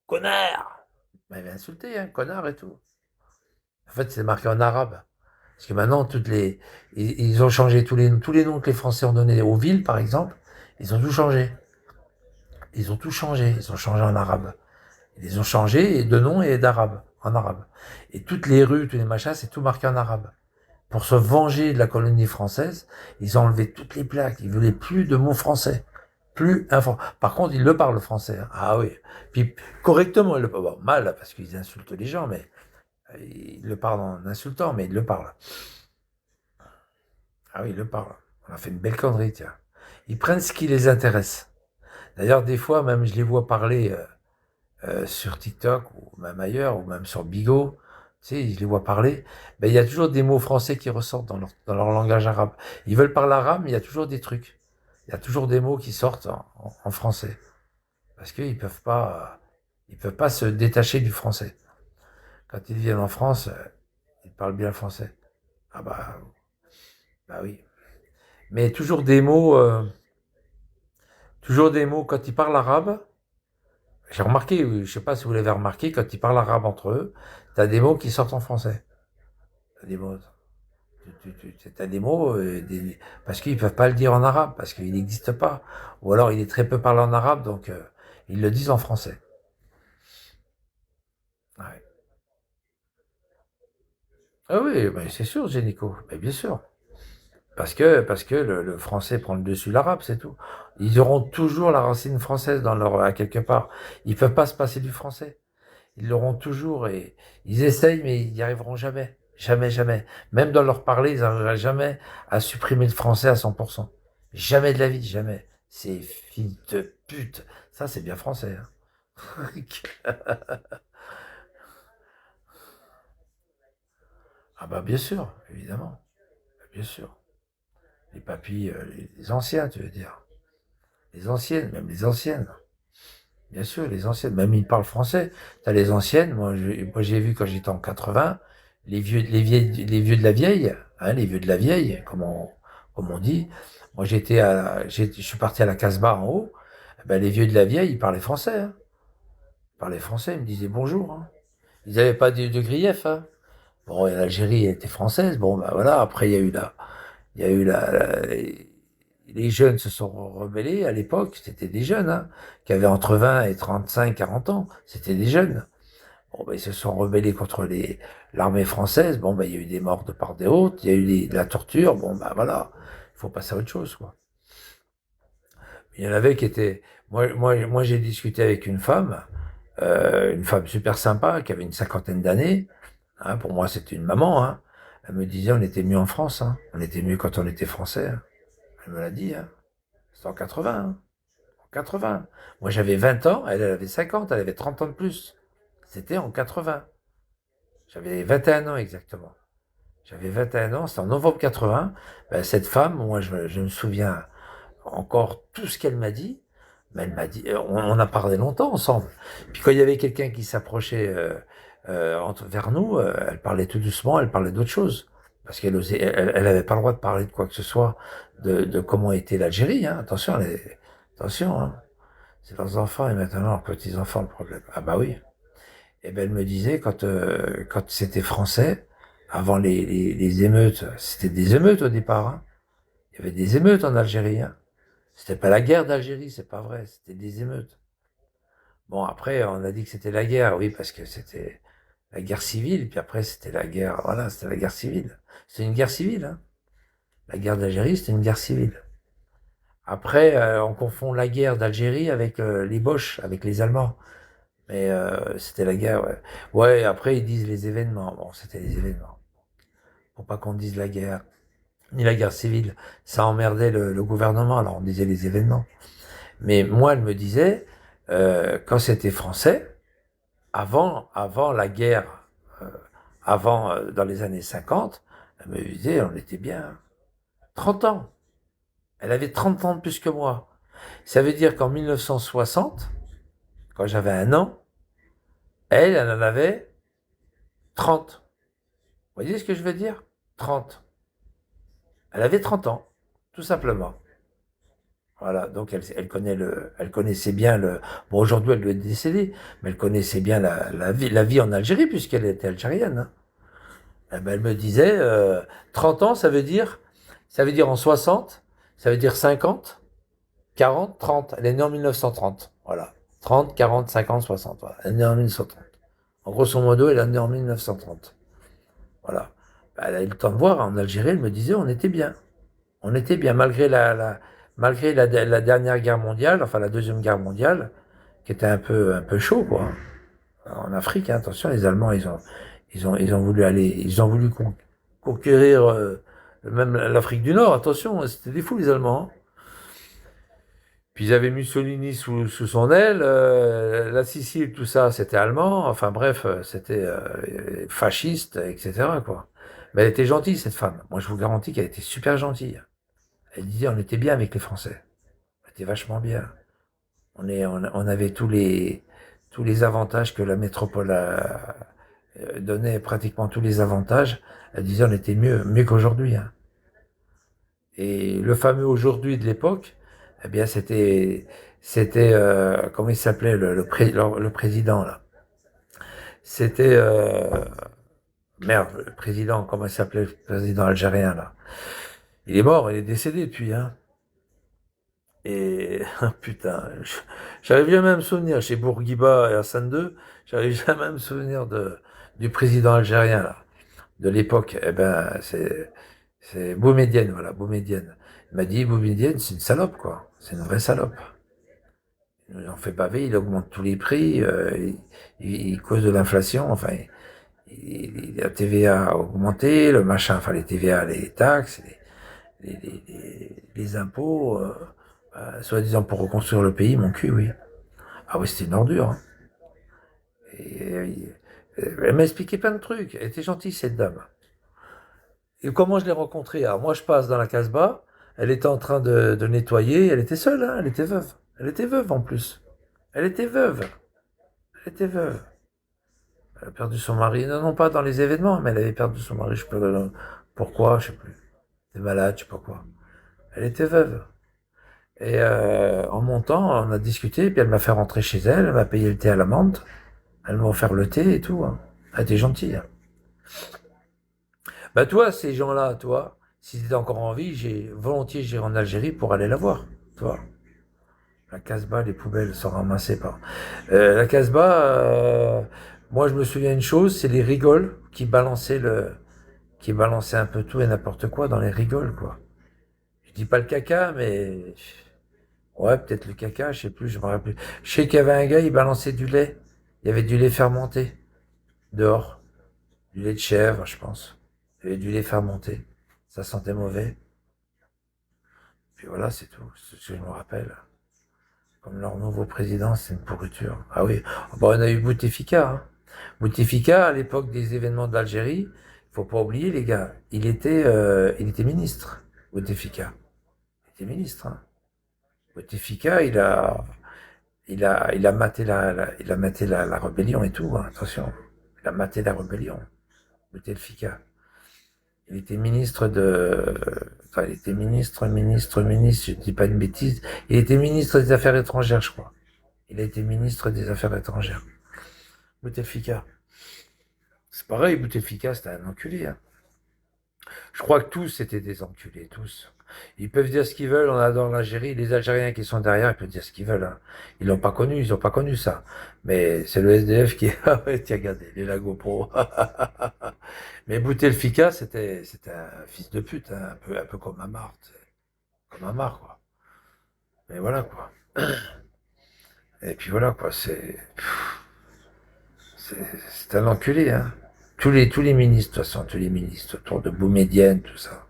connard. Il m'avait insulté, hein, connard et tout. En fait, c'est marqué en arabe. Parce que maintenant, ils ont changé tous les noms que les Français ont donnés aux villes, par exemple. Ils ont tout changé. Ils ont tout changé. Ils ont changé en arabe. Ils ont changé de nom et d'arabe, en arabe. Et toutes les rues, tous les machins, c'est tout marqué en arabe. Pour se venger de la colonie française, ils ont enlevé toutes les plaques. Ils voulaient plus de mots français. Plus Par contre, ils le parlent français, hein. Ah oui. Puis, correctement, ils le parlent. Bon, mal, parce qu'ils insultent les gens, mais ils le parlent en insultant, mais ils le parlent. Ah oui, ils le parlent. On a fait une belle connerie, tiens. Ils prennent ce qui les intéresse. D'ailleurs, des fois, même, je les vois parler sur TikTok, ou même ailleurs, ou même sur Bigo. Tu sais, je les vois parler. Ben, il y a toujours des mots français qui ressortent dans leur langage arabe. Ils veulent parler arabe, mais il y a toujours des trucs. Il y a toujours des mots qui sortent en français. Parce ils peuvent pas se détacher du français. Quand ils viennent en France, ils parlent bien le français. Ah bah oui. Mais toujours des mots quand ils parlent arabe. J'ai remarqué, oui, je sais pas si vous l'avez remarqué, quand ils parlent arabe entre eux, t'as des mots qui sortent en français. T'as des mots, t'as des mots, parce qu'ils peuvent pas le dire en arabe, parce qu'il n'existe pas. Ou alors il est très peu parlé en arabe, donc ils le disent en français. Ouais. Ah oui, ben c'est sûr, Génico, mais bien sûr. Parce que le français prend le dessus l'arabe, c'est tout. Ils auront toujours la racine française dans à quelque part. Ils peuvent pas se passer du français. Ils l'auront toujours et ils essayent, mais ils n'y arriveront jamais. Jamais, jamais. Même dans leur parler, ils n'arriveront jamais à supprimer le français à 100%. Jamais de la vie, jamais. C'est fils de pute. Ça, c'est bien français, hein. Ah bah bien sûr, évidemment. Bien sûr. Les papis, les anciens, tu veux dire. Les anciennes, même les anciennes. Bien sûr, les anciennes. Même ils parlent français. T'as les anciennes. Moi, j'ai vu quand j'étais en 80, les vieux de la vieille, hein, les vieux de la vieille, comme on dit. Moi, je suis parti à la Casbah en haut. Eh ben, les vieux de la vieille, ils parlaient français, hein. Ils parlaient français, ils me disaient bonjour, hein. Ils n'avaient pas de grief, hein. Bon, et l'Algérie était française. Bon, ben voilà. Après, il y a eu les jeunes se sont rebellés à l'époque, c'était des jeunes, hein, qui avaient entre 20 et 35, 40 ans, c'était des jeunes. Bon, ben, ils se sont rebellés contre l'armée française, bon, ben, il y a eu des morts de part et d'autre, il y a eu de la torture, bon, ben, voilà, il faut passer à autre chose, quoi. Il y en avait qui étaient, moi, j'ai discuté avec une femme super sympa, qui avait une cinquantaine d'années, hein, pour moi, c'était une maman, hein. Elle me disait, on était mieux en France, hein. On était mieux quand on était français, hein. Elle me l'a dit, hein. C'était en 80, hein. En 80. Moi, j'avais 20 ans, elle avait 50, elle avait 30 ans de plus. C'était en 80. J'avais 21 ans exactement. J'avais 21 ans, c'était en novembre 80. Ben, cette femme, moi, je me souviens encore tout ce qu'elle m'a dit. Mais elle m'a dit, on a parlé longtemps ensemble. Puis quand il y avait quelqu'un qui s'approchait vers nous, elle parlait tout doucement, elle parlait d'autre chose. Parce elle avait pas le droit de parler de quoi que ce soit, de comment était l'Algérie, hein. Attention, attention, hein. C'est leurs enfants et maintenant leurs petits-enfants le problème. Ah bah oui. Et ben elle me disait quand c'était français, avant les émeutes, c'était des émeutes au départ, hein. Il y avait des émeutes en Algérie, hein. C'était pas la guerre d'Algérie, c'est pas vrai, c'était des émeutes. Bon après on a dit que c'était la guerre, oui, parce que c'était la guerre civile, puis après c'était la guerre, voilà, c'était la guerre civile. C'était une guerre civile, hein. La guerre d'Algérie, c'était une guerre civile. Après, on confond la guerre d'Algérie avec les Boches, avec les Allemands. Mais c'était la guerre, ouais. Ouais, après ils disent les événements. Bon, c'était les événements. Faut pas qu'on dise la guerre, ni la guerre civile. Ça emmerdait le gouvernement, alors on disait les événements. Mais moi, elle me disait, quand c'était français, avant la guerre, euh, dans les années 50, elle me disait, on était bien. 30 ans. Elle avait 30 ans de plus que moi. Ça veut dire qu'en 1960, quand j'avais 1 an, elle en avait 30. Vous voyez ce que je veux dire? 30. Elle avait 30 ans, tout simplement. Voilà, donc elle connaissait bien le. Bon, aujourd'hui elle doit être décédée, mais elle connaissait bien la vie en Algérie puisqu'elle était algérienne, hein. Eh ben, elle me disait, 30 ans, ça veut dire en 60, ça veut dire 50, 40, 30. Elle est née en 1930, voilà. 30, 40, 50, 60, voilà. Elle est née en 1930. En grosso modo, elle est née en 1930. Voilà. Ben, elle a eu le temps de voir, en Algérie, elle me disait, on était bien. On était bien, malgré la dernière guerre mondiale, enfin la deuxième guerre mondiale, qui était un peu chaud, quoi. En Afrique, hein, attention, les Allemands, ils ont voulu conquérir même l'Afrique du Nord. Attention, c'était des fous les Allemands, hein. Puis ils avaient Mussolini sous son aile, la Sicile, tout ça, c'était allemand. Enfin bref, c'était fasciste, etc., quoi. Mais elle était gentille cette femme. Moi, je vous garantis qu'elle était super gentille. Elle disait, on était bien avec les Français. On était vachement bien. On avait tous les avantages que la métropole donnait, pratiquement tous les avantages. Elle disait, on était mieux qu'aujourd'hui, hein. Et le fameux aujourd'hui de l'époque, eh bien, c'était, comment il s'appelait, le président, là. C'était, merde, le président, comment il s'appelait, le président algérien, là. Il est mort, il est décédé depuis, hein. Et putain, j'arrive jamais à me souvenir, chez Bourguiba et Hassan II, j'arrive jamais à me souvenir du président algérien, là, de l'époque. Eh ben, c'est Boumedienne, voilà, Boumedienne. Il m'a dit, Boumedienne, c'est une salope, quoi. C'est une vraie salope. Il nous en fait baver, il augmente tous les prix, il cause de l'inflation, enfin, la TVA a augmenté, le machin, enfin, les TVA, les taxes, les impôts, soi-disant pour reconstruire le pays, mon cul, oui. Ah oui, c'était une ordure, hein. Et, elle m'a expliqué plein de trucs. Elle était gentille, cette dame. Et comment je l'ai rencontrée? Alors, moi, je passe dans la Casbah. Elle était en train de nettoyer. Elle était seule, hein. Elle était veuve. Elle était veuve, en plus. Elle était veuve. Elle était veuve. Elle a perdu son mari. Non, non, pas dans les événements, mais elle avait perdu son mari. Je sais pas pourquoi, je sais plus. Elle était malade, je sais pas quoi. Elle était veuve. Et en montant, on a discuté, puis elle m'a fait rentrer chez elle, elle m'a payé le thé à la menthe, elle m'a offert le thé et tout, hein. Elle était gentille, hein. Bah toi, ces gens-là, toi, si t'étais encore en vie, j'irai en Algérie pour aller la voir, toi. La Casbah, les poubelles sont ramassées par... la Casbah, moi je me souviens une chose, c'est les rigoles qui balançaient un peu tout et n'importe quoi dans les rigoles, quoi. Je dis pas le caca, mais ouais, peut-être le caca, je sais plus, je me rappelle plus. Je sais qu'il y avait un gars, il balançait du lait. Il y avait du lait fermenté dehors. Du lait de chèvre, je pense. Il y avait du lait fermenté. Ça sentait mauvais. Puis voilà, c'est tout. C'est ce que je me rappelle. Comme leur nouveau président, c'est une pourriture. Ah oui. Bon, on a eu Bouteflika, hein. Bouteflika, à l'époque des événements d'Algérie, faut pas oublier, les gars, il était ministre. Bouteflika. Il était ministre, hein. Bouteflika, il a maté la rébellion et tout, hein, attention. Il a maté la rébellion. Bouteflika. Il était ministre enfin, il était ministre, je dis pas une bêtise. Il était ministre des Affaires étrangères, je crois. Il a été ministre des Affaires étrangères. Bouteflika. C'est pareil, Bouteflika, c'était un enculé, hein. Je crois que tous étaient des enculés, tous. Ils peuvent dire ce qu'ils veulent, on adore l'Algérie. Les Algériens qui sont derrière, ils peuvent dire ce qu'ils veulent, hein. Ils ont pas connu ça. Mais c'est le SDF qui, ah ouais, tiens, regardez, les la GoPro. Mais Bouteflika, c'était un fils de pute, hein, un peu comme Amar, tu sais. Comme Amar, quoi. Mais voilà, quoi. Et puis voilà, quoi, c'est un enculé, hein. Tous les ministres, de toute façon, tous les ministres autour de Boumedienne, tout ça.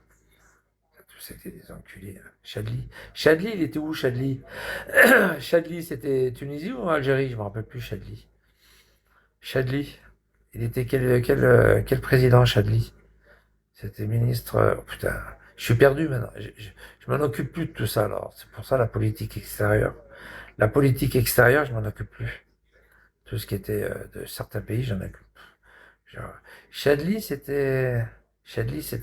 Tous c'était des enculés, hein. Chadli, il était où, Chadli? Chadli, c'était Tunisie ou Algérie? Je me rappelle plus, Chadli. Chadli. Il était quel président, Chadli? C'était ministre. Oh, putain, je suis perdu maintenant. Je m'en occupe plus de tout ça, alors. C'est pour ça la politique extérieure. La politique extérieure, je m'en occupe plus. Tout ce qui était de certains pays, j'en occupe. Genre, Chadli, c'était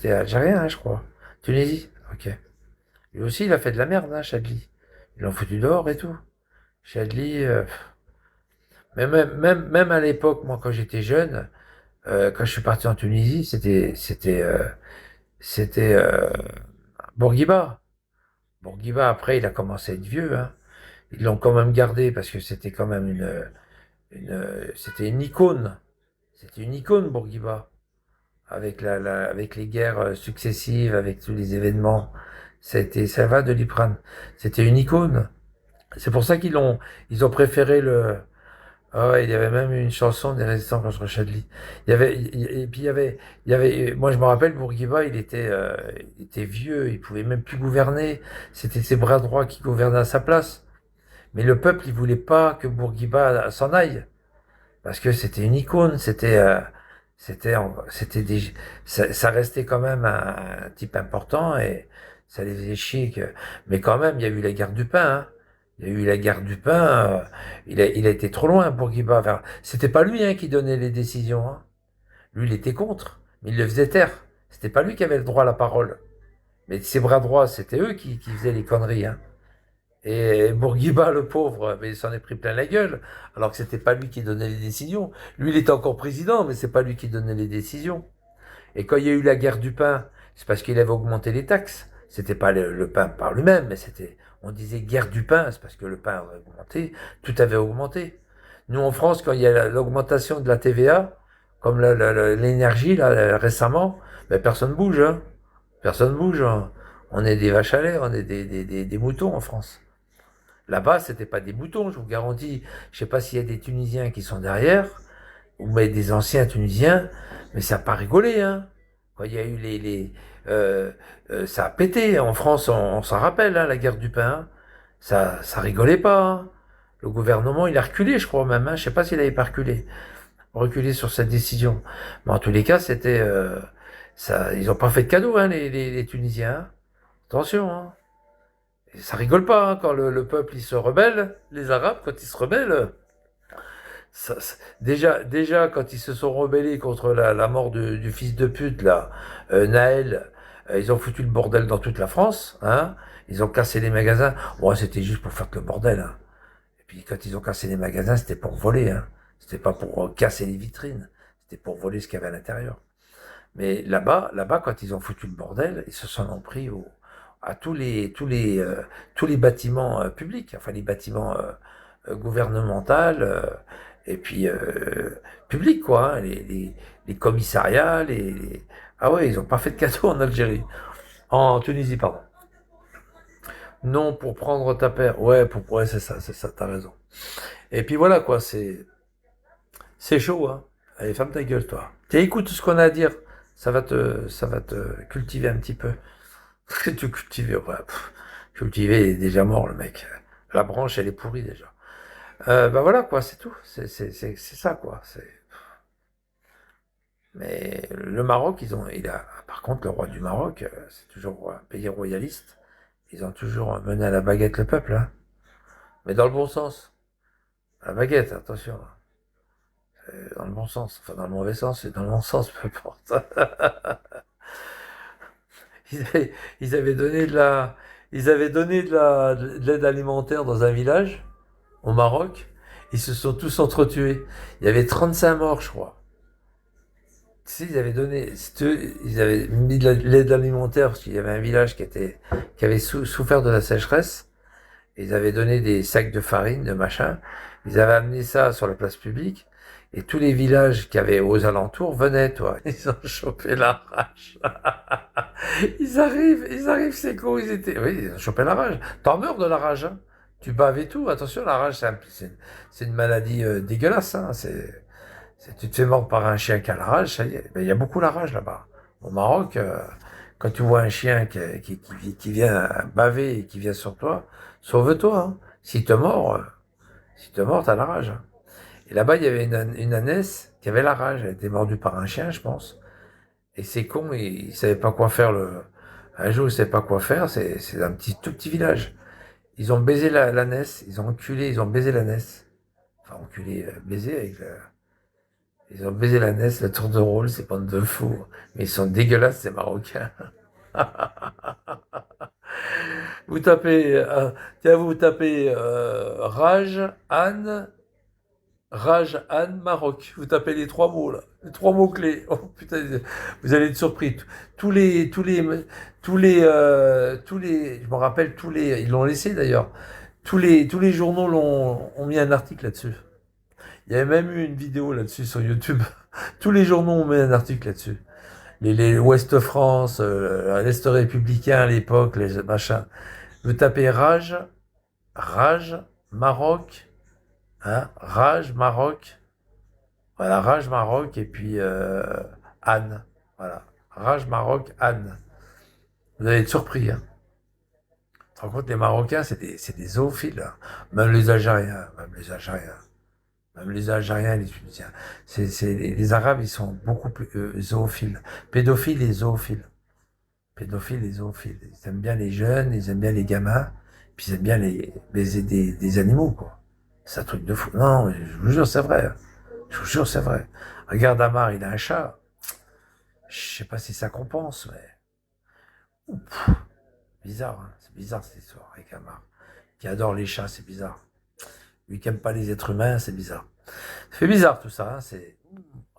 algérien, hein, je crois. Tunisie, ok. Lui aussi, il a fait de la merde, hein, Chadli. Ils l'ont foutu dehors et tout. Chadli, mais même à l'époque, moi, quand j'étais jeune, quand je suis parti en Tunisie, c'était Bourguiba. Bourguiba, après, il a commencé à être vieux, hein. Ils l'ont quand même gardé parce que c'était quand même c'était une icône. C'était une icône, Bourguiba. Avec avec les guerres successives, avec tous les événements. Ça va de l'Iprane. C'était une icône. C'est pour ça ils ont préféré ah ouais, il y avait même une chanson des résistants contre Chadli. Et puis moi je me rappelle Bourguiba, il était vieux, il pouvait même plus gouverner. C'était ses bras droits qui gouvernaient à sa place. Mais le peuple, il voulait pas que Bourguiba s'en aille. Parce que c'était une icône, c'était ça restait quand même un type important et ça les faisait chier mais quand même, il y a eu la guerre du pain, hein. Il y a eu la guerre du pain, il a été trop loin pour Guiba. Enfin, c'était pas lui, hein, qui donnait les décisions, hein. Lui, il était contre, mais il le faisait taire. C'était pas lui qui avait le droit à la parole. Mais ses bras droits, c'était eux qui faisaient les conneries, hein. Et Bourguiba, le pauvre, mais il s'en est pris plein la gueule, alors que c'était pas lui qui donnait les décisions. Lui, il était encore président, mais c'est pas lui qui donnait les décisions. Et quand il y a eu la guerre du pain, c'est parce qu'il avait augmenté les taxes. C'était pas le pain par lui-même, mais on disait guerre du pain, c'est parce que le pain avait augmenté, tout avait augmenté. Nous, en France, quand il y a l'augmentation de la TVA, comme l'énergie, là, récemment, ben, personne bouge, hein. Personne bouge, hein. On est des vaches à lait, on est des moutons en France. Là-bas, c'était pas des moutons, je vous garantis. Je sais pas s'il y a des Tunisiens qui sont derrière, ou mais des anciens Tunisiens, mais ça n'a pas rigolé, hein. Quand il y a eu ça a pété. En France, on s'en rappelle, hein, la guerre du pain, hein. Ça rigolait pas, hein. Le gouvernement, il a reculé, je crois même, hein. Je sais pas s'il avait pas reculé sur cette décision. Mais en tous les cas, ils ont pas fait de cadeau, hein, les Tunisiens, hein. Attention, hein. Et ça rigole pas, hein, quand le peuple il se rebelle, les Arabes quand ils se rebellent, déjà quand ils se sont rebellés contre la mort du fils de pute là, Naël, ils ont foutu le bordel dans toute la France, hein. Ils ont cassé les magasins. Bon, c'était juste pour faire le bordel, hein. Et puis quand ils ont cassé les magasins, c'était pour voler, hein. C'était pas pour casser les vitrines, c'était pour voler ce qu'il y avait à l'intérieur. Mais là-bas, quand ils ont foutu le bordel, ils se sont en pris à tous les bâtiments publics, enfin les bâtiments gouvernementaux et puis publics, quoi, hein, les commissariats, ah ouais, ils ont pas fait de cadeau en Algérie, en Tunisie, pardon. Non, pour prendre ta paire, ouais, c'est ça, t'as raison. Et puis voilà, quoi, c'est chaud, hein. Allez, ferme ta gueule, toi. Tiens, écoute ce qu'on a à dire. Ça va te cultiver un petit peu. Que tu cultiver, ouais, cultiver, il est déjà mort, le mec. La branche, elle est pourrie, déjà. Bah voilà, quoi, c'est tout. C'est ça, quoi. Mais le Maroc, par contre, le roi du Maroc, c'est toujours un pays royaliste. Ils ont toujours mené à la baguette le peuple, hein. Mais dans le bon sens. À la baguette, attention. Dans le bon sens. Enfin, dans le mauvais sens et dans le bon sens, peu importe. Ils avaient donné ils avaient donné de l'aide alimentaire dans un village, au Maroc. Ils se sont tous entretués. Il y avait 35 morts, je crois. Tu sais, ils avaient mis de l'aide alimentaire parce qu'il y avait un village qui avait souffert de la sécheresse. Ils avaient donné des sacs de farine, de machin. Ils avaient amené ça sur la place publique. Et tous les villages qui avaient aux alentours venaient, toi. Ils ont chopé la rage. Ils arrivent, c'est con, oui, ils ont chopé la rage. T'en meurs de la rage, hein. Tu baves et tout. Attention, la rage, c'est une maladie dégueulasse, hein. Tu te fais mordre par un chien qui a la rage, ça y est. Ben, il y a beaucoup la rage là-bas. Au Maroc, quand tu vois un chien qui vient baver et qui vient sur toi, sauve-toi, hein. S'il te mord, t'as la rage, hein. Et là-bas, il y avait une ânesse qui avait la rage. Elle était mordue par un chien, je pense. Et c'est con, ils savaient pas quoi faire. Un jour, ils savaient pas quoi faire. C'est un tout petit village. Ils ont baisé l'ânesse. Ils ont enculé, ils ont baisé l'ânesse. Enfin, enculé, baisé avec ils ont baisé l'ânesse, la tour de rôle, c'est bande de fous. Mais ils sont dégueulasses, ces Marocains. Vous tapez, tiens, vous tapez Rage, Anne, Maroc. Vous tapez les trois mots là, les trois mots clés. Oh putain, vous allez être surpris. Je me rappelle ils l'ont laissé d'ailleurs. Tous les journaux ont mis un article là-dessus. Il y avait même eu une vidéo là-dessus sur YouTube. Tous les journaux ont mis un article là-dessus. Les Ouest France, l'Est républicain à l'époque, les machins. Vous tapez Rage, Maroc, hein, Rage, Maroc, voilà, Rage, Maroc, et puis Anne, voilà, Rage, Maroc, Anne. Vous allez être surpris, hein. Tu te rends compte, les Marocains, c'est des zoophiles, hein. Même les Algériens, même les Algériens, les Tunisiens. Les Arabes, ils sont beaucoup plus zoophiles, pédophiles et zoophiles. Pédophiles et zoophiles. Ils aiment bien les jeunes, ils aiment bien les gamins, puis ils aiment bien les baiser des animaux, quoi. C'est un truc de fou. Non, je vous jure, c'est vrai. Je vous jure, c'est vrai. Regarde Amar, il a un chat. Je sais pas si ça compense, mais... Ouf, bizarre, hein. C'est bizarre cette histoire avec Amar. Qui adore les chats, c'est bizarre. Lui qui aime pas les êtres humains, c'est bizarre. Ça fait bizarre tout ça, hein. C'est...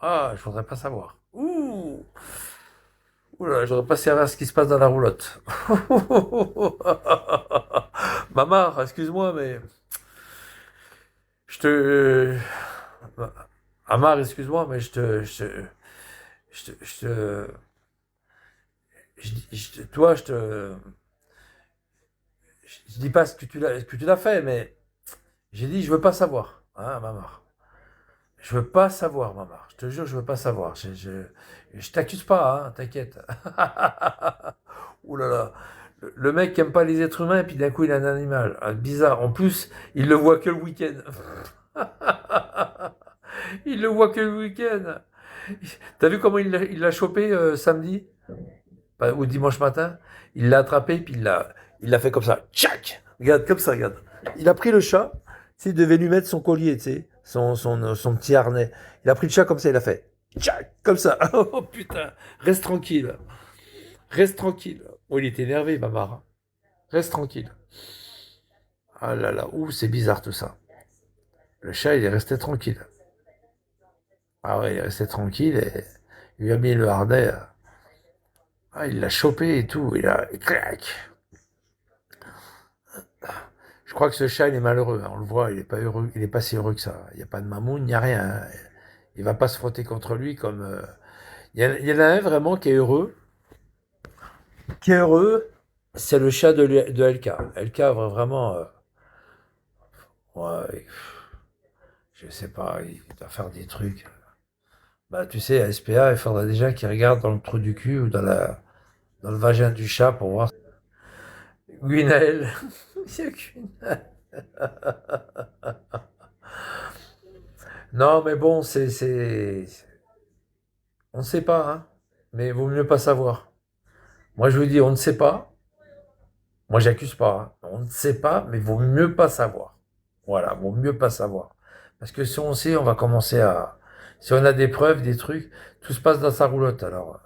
Ah, je voudrais pas savoir. Ouh, ouh là, je voudrais pas savoir ce qui se passe dans la roulotte. Mamar, excuse-moi, mais je te... Amar, excuse-moi, mais je te, toi, je dis pas ce que tu l'as fait, mais j'ai dit, je veux pas savoir, hein, Mamar. Je veux pas savoir, Mamar. Je te jure, je veux pas savoir. Je t'accuse pas, hein, t'inquiète. Ouh là là. Le mec qui aime pas les êtres humains, et puis d'un coup, il a un animal. Ah, bizarre. En plus, il le voit que le week-end. Il le voit que le week-end. T'as vu comment il l'a chopé samedi ou dimanche matin? Il l'a attrapé, puis il l'a fait comme ça. Tchac! Regarde, comme ça, regarde. Il a pris le chat, tu sais, il devait lui mettre son collier, tu sais, son petit harnais. Il a pris le chat comme ça, il a fait. Tchac! Comme ça. Oh putain, reste tranquille. Reste tranquille. Oh, il était énervé, Mamar. Reste tranquille. Ah là là, ouh, c'est bizarre tout ça. Le chat, il est resté tranquille. Ah ouais, il est resté tranquille et il lui a mis le harnais. Ah, il l'a chopé et tout. Il a... Clac. Je crois que ce chat, il est malheureux, hein. On le voit, il est pas heureux, il est pas si heureux que ça. Il n'y a pas de mamoun, il n'y a rien, hein. Il va pas se frotter contre lui comme. Il y en a un vraiment qui est heureux. Qui est heureux, c'est le chat de LK. LK, vraiment. Ouais, je sais pas, il va faire des trucs. Bah, tu sais, à SPA, il faudra déjà qu'il regarde dans le trou du cul ou dans le vagin du chat pour voir. Guinaël. C'est Guinaël. Non, mais bon, on ne sait pas, hein. Mais vaut mieux pas savoir. Moi, je vous dis, on ne sait pas. Moi, j'accuse pas, hein. On ne sait pas, mais vaut mieux pas savoir. Voilà, vaut mieux pas savoir. Parce que si on sait, on va commencer à... Si on a des preuves, des trucs, tout se passe dans sa roulotte, alors.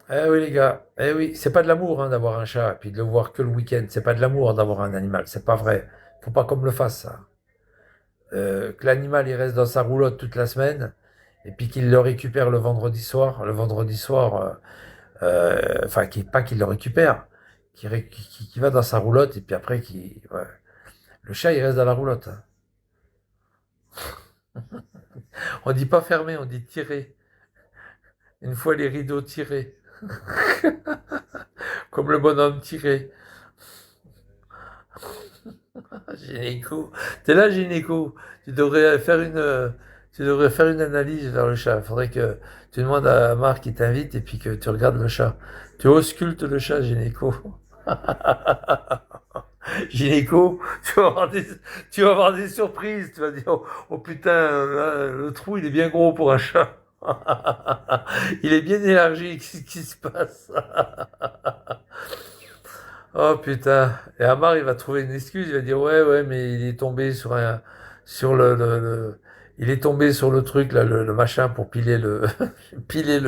Eh oui, les gars. Eh oui, c'est pas de l'amour, hein, d'avoir un chat, et puis de le voir que le week-end. C'est pas de l'amour d'avoir un animal. C'est pas vrai. Faut pas qu'on me le fasse, ça. Que l'animal, il reste dans sa roulotte toute la semaine, et puis qu'il le récupère le vendredi soir. Le vendredi soir, enfin, pas qu'il le récupère, qui va dans sa roulotte, et puis après, ouais. Le chat, il reste dans la roulotte, hein. On dit pas fermé, on dit tiré. Une fois les rideaux tirés. Comme le bonhomme tiré. Gynéco. T'es là, gynéco. Tu devrais faire une analyse vers le chat. Il faudrait que tu demandes à Marc qui t'invite et puis que tu regardes le chat. Tu auscultes le chat, gynéco. gynéco, tu vas avoir des surprises. Tu vas dire, oh, oh putain, le trou, il est bien gros pour un chat. Il est bien élargi, qu'est-ce qui se passe? Oh putain. Et Amar, il va trouver une excuse, il va dire, ouais, ouais, mais il est tombé sur il est tombé sur le truc, là, le machin pour piler piler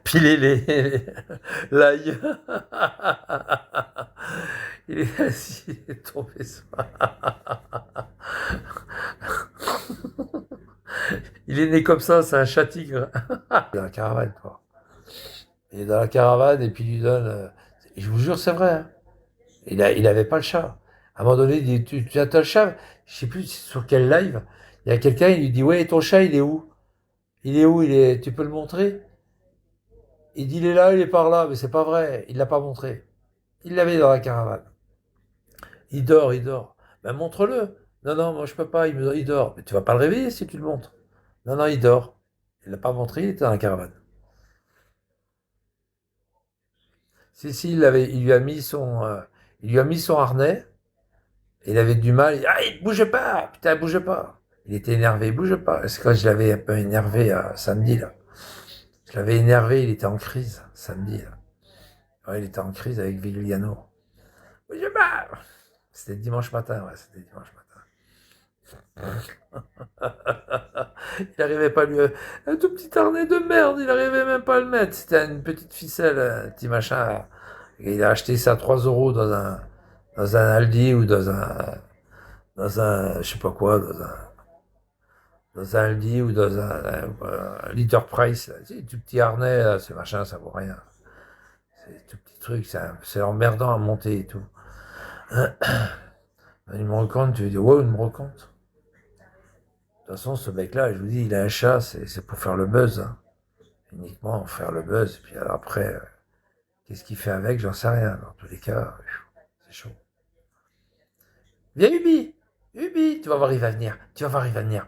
piler l'ail. Il est assis, il est tombé sur, il est né comme ça, c'est un chat tigre. Dans la caravane, quoi. Il est dans la caravane et puis il lui donne, je vous jure, c'est vrai, hein. Il avait pas le chat. À un moment donné, il dit, tu as le chat? Je sais plus sur quel live. Il y a quelqu'un, il lui dit, ouais, ton chat, il est où? Il est où? Tu peux le montrer? Il dit, il est là, il est par là, mais c'est pas vrai. Il l'a pas montré. Il l'avait dans la caravane. Il dort, il dort. Ben, montre-le. Non, non, moi, je peux pas, il dort. Mais tu vas pas le réveiller si tu le montres. Non, non, il dort. Il l'a pas montré, il était dans la caravane. Si, il lui a mis son harnais. Il avait du mal. Ah, il bougeait pas. Putain, il bougeait pas. Il était énervé. Il bougeait pas. C'est quand je l'avais un peu énervé samedi, là. Je l'avais énervé. Il était en crise samedi, là. Ouais, il était en crise avec Vigliano. Bougeait pas. C'était dimanche matin. Ouais, c'était dimanche matin. Il n'arrivait pas à lui. Un tout petit harnais de merde. Il n'arrivait même pas à le mettre. C'était une petite ficelle, un petit machin. Et il a acheté ça à 3 euros dans un Aldi ou dans un, je sais pas quoi, dans un Aldi ou dans un Leader Price, là. C'est tout petit harnais, là, ce machin, ça vaut rien. C'est tout petit truc, c'est emmerdant à monter et tout. Il me raconte, tu lui dis, ouais, il me raconte. De toute façon, ce mec-là, je vous dis, il a un chat, c'est pour faire le buzz, hein. Uniquement pour faire le buzz. Et puis alors après, qu'est-ce qu'il fait avec, j'en sais rien. Dans tous les cas, c'est chaud. Viens, Ubi! Ubi! Tu vas voir, il va venir. Tu vas voir, il va venir.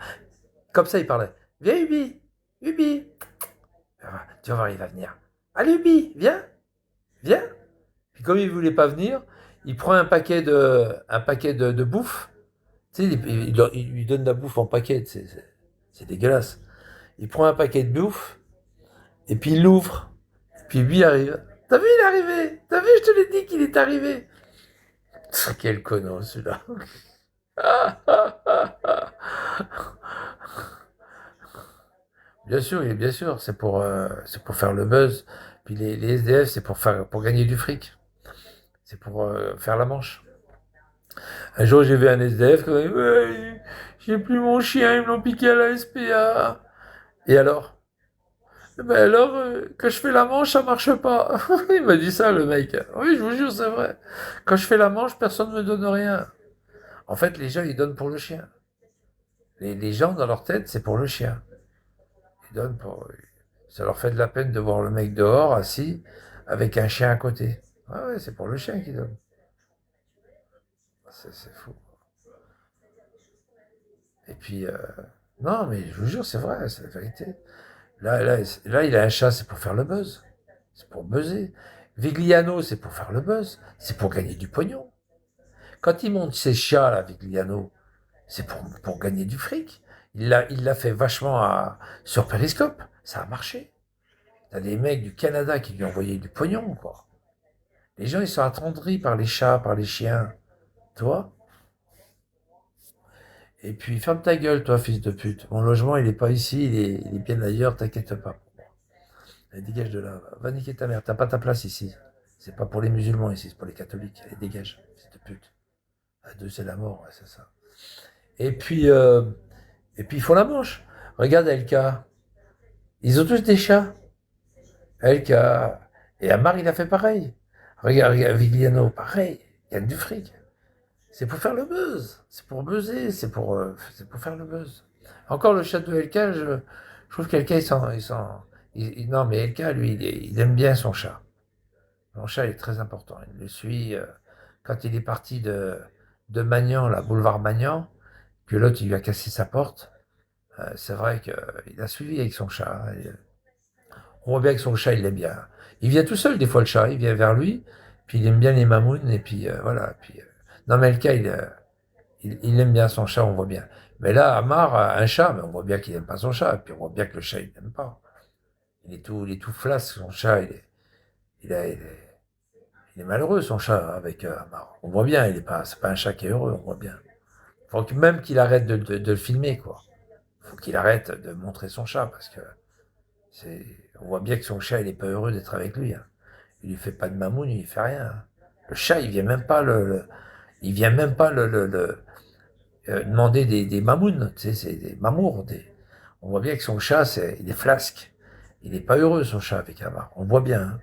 Comme ça, il parlait. Viens, Ubi! Ubi! Tu vas voir, il va venir. Allez, Ubi, viens, viens. Puis comme il voulait pas venir, il prend un paquet de bouffe. Tu sais, il lui donne de la bouffe en paquet. C'est dégueulasse. Il prend un paquet de bouffe et puis il l'ouvre. Puis lui arrive. T'as vu, il est arrivé. T'as vu, je te l'ai dit qu'il est arrivé. Quel conneau celui-là. Bien sûr, c'est pour faire le buzz. Puis les SDF, c'est pour gagner du fric. C'est pour faire la manche. Un jour, j'ai vu un SDF qui m'a dit, ouais, j'ai plus mon chien, ils me l'ont piqué à la SPA. Et alors? Eh ben alors, quand je fais la manche, ça marche pas. Il m'a dit ça, le mec. Oui, je vous jure, c'est vrai. Quand je fais la manche, personne ne me donne rien. En fait, les gens, ils donnent pour le chien. Les gens, dans leur tête, c'est pour le chien. Ils donnent pour... Ça leur fait de la peine de voir le mec dehors, assis, avec un chien à côté. Ah ouais, c'est pour le chien qu'ils donnent. C'est fou. Et puis, non, mais je vous jure, c'est vrai, c'est la vérité. Là, il a un chat, c'est pour faire le buzz. C'est pour buzzer. Vigliano, c'est pour faire le buzz. C'est pour gagner du pognon. Quand il monte ses chats, là, Vigliano, c'est pour gagner du fric. Il l'a fait vachement sur Periscope. Ça a marché. T'as des mecs du Canada qui lui ont envoyé du pognon, quoi. Les gens, ils sont attendris par les chats, par les chiens. Toi? Et puis, ferme ta gueule, toi, fils de pute. Mon logement, il est pas ici, il est bien ailleurs, t'inquiète pas. Allez, dégage de là. Va niquer ta mère. T'as pas ta place ici. C'est pas pour les musulmans ici, c'est pour les catholiques. Allez, dégage, fils de pute. À deux, c'est la mort, ouais, c'est ça. Et puis, euh, et puis, ils font la manche. Regarde Elka. Ils ont tous des chats. Elka. Et Amar, il a fait pareil. Regarde Vigliano, pareil. Il gagne du fric. C'est pour faire le buzz. C'est pour buzzer. C'est pour faire le buzz. Encore le chat de Elka, je trouve qu'Elka, non, mais Elka, lui, il aime bien son chat. Son chat est très important. Il le suit quand il est parti de Magnan, là, boulevard Magnan, que l'autre, il lui a cassé sa porte. C'est vrai qu'il a suivi avec son chat, hein. On voit bien que son chat, il l'aime bien. Il vient tout seul, des fois, le chat. Il vient vers lui, puis il aime bien les mamounes, et puis voilà. Puis, Non, mais le cas, il aime bien son chat, on voit bien. Mais là, Amar a un chat, mais on voit bien qu'il n'aime pas son chat. Et puis on voit bien que le chat, il n'aime pas. Il est tout flasque, son chat. Il, a- il est, il est malheureux, son chat, avec Amar. On voit bien, c'est pas un chat qui est heureux, on voit bien. Faut même qu'il arrête de le filmer, quoi. Faut qu'il arrête de montrer son chat, parce que c'est, on voit bien que son chat, il est pas heureux d'être avec lui, hein. Il lui fait pas de mamoun, il lui fait rien, hein. Le chat, il vient même pas il vient même pas demander des mamounes, tu sais, c'est des mamours. On voit bien que son chat, il est flasque. Il n'est pas heureux, son chat, avec Amar. On voit bien, hein.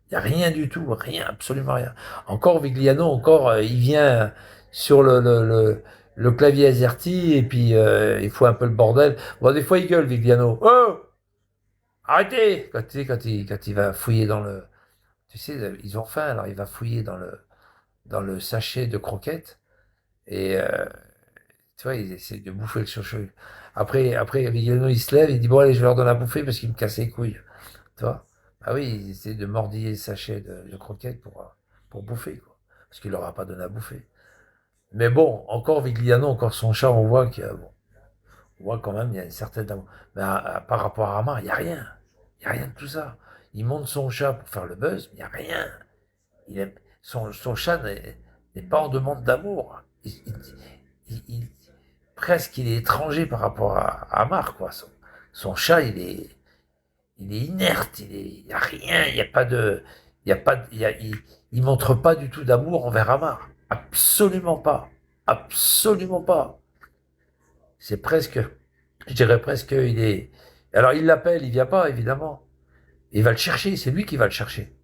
Il n'y a rien du tout, rien, absolument rien. Encore Vigliano, il vient sur le clavier AZERTY et puis il fout un peu le bordel. Bon, des fois, il gueule, Vigliano. Oh, arrêtez! Quand il va fouiller dans le... Tu sais, ils ont faim, alors il va fouiller dans le sachet de croquettes. Et tu vois, ils essaient de bouffer le chouchou. Après, Vigliano, il se lève, il dit, bon, allez, je vais leur donner à bouffer parce qu'ils me cassent les couilles. Tu vois? Ah oui, ils essaient de mordiller le sachet de croquettes pour bouffer, quoi. Parce qu'il leur a pas donné à bouffer. Mais bon, encore Vigliano, encore son chat, bon, on voit quand même, il y a une certaine amour. Mais par rapport à Amar, il n'y a rien. Il n'y a rien de tout ça. Il monte son chat pour faire le buzz, mais il n'y a rien. Son chat n'est pas en demande d'amour. Presque, il est étranger par rapport à Amar, quoi. Son chat, il est inerte, il n'y a rien, il n'y a pas de, il y a pas, il montre pas du tout d'amour envers Amar. Absolument pas. Absolument pas. C'est presque, je dirais presque, alors il l'appelle, il vient pas, évidemment. Il va le chercher, c'est lui qui va le chercher.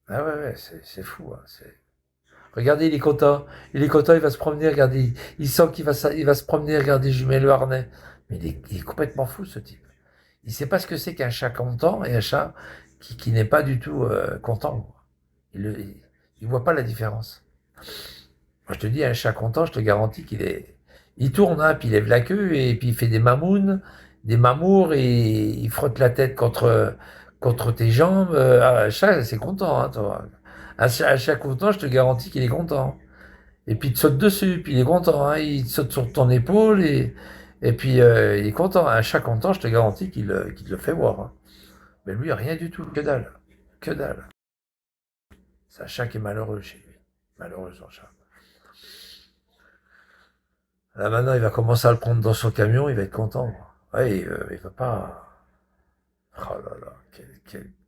Ah ouais, ouais, c'est fou, hein, regardez, il est content, il va se promener, regardez, il sent il va se promener, regardez, je lui mets le harnais. Mais il est complètement fou, ce type. Il sait pas ce que c'est qu'un chat content et un chat qui n'est pas du tout content. Il voit pas la différence. Moi, je te dis, un chat content, je te garantis il tourne, hein, puis il lève la queue et puis il fait des mamounes, des mamours et il frotte la tête contre tes jambes. Un chat, c'est content, hein, toi. Un chat content, je te garantis qu'il est content. Et puis il te saute dessus, puis il est content, hein, il te saute sur ton épaule et puis il est content. Un chat content, je te garantis qu'il te le fait voir, hein. Mais lui, rien du tout, que dalle, que dalle. C'est un chat qui est malheureux chez lui. Malheureux, son chat. Là, maintenant, il va commencer à le prendre dans son camion, il va être content. Ouais, il va pas... Oh là là,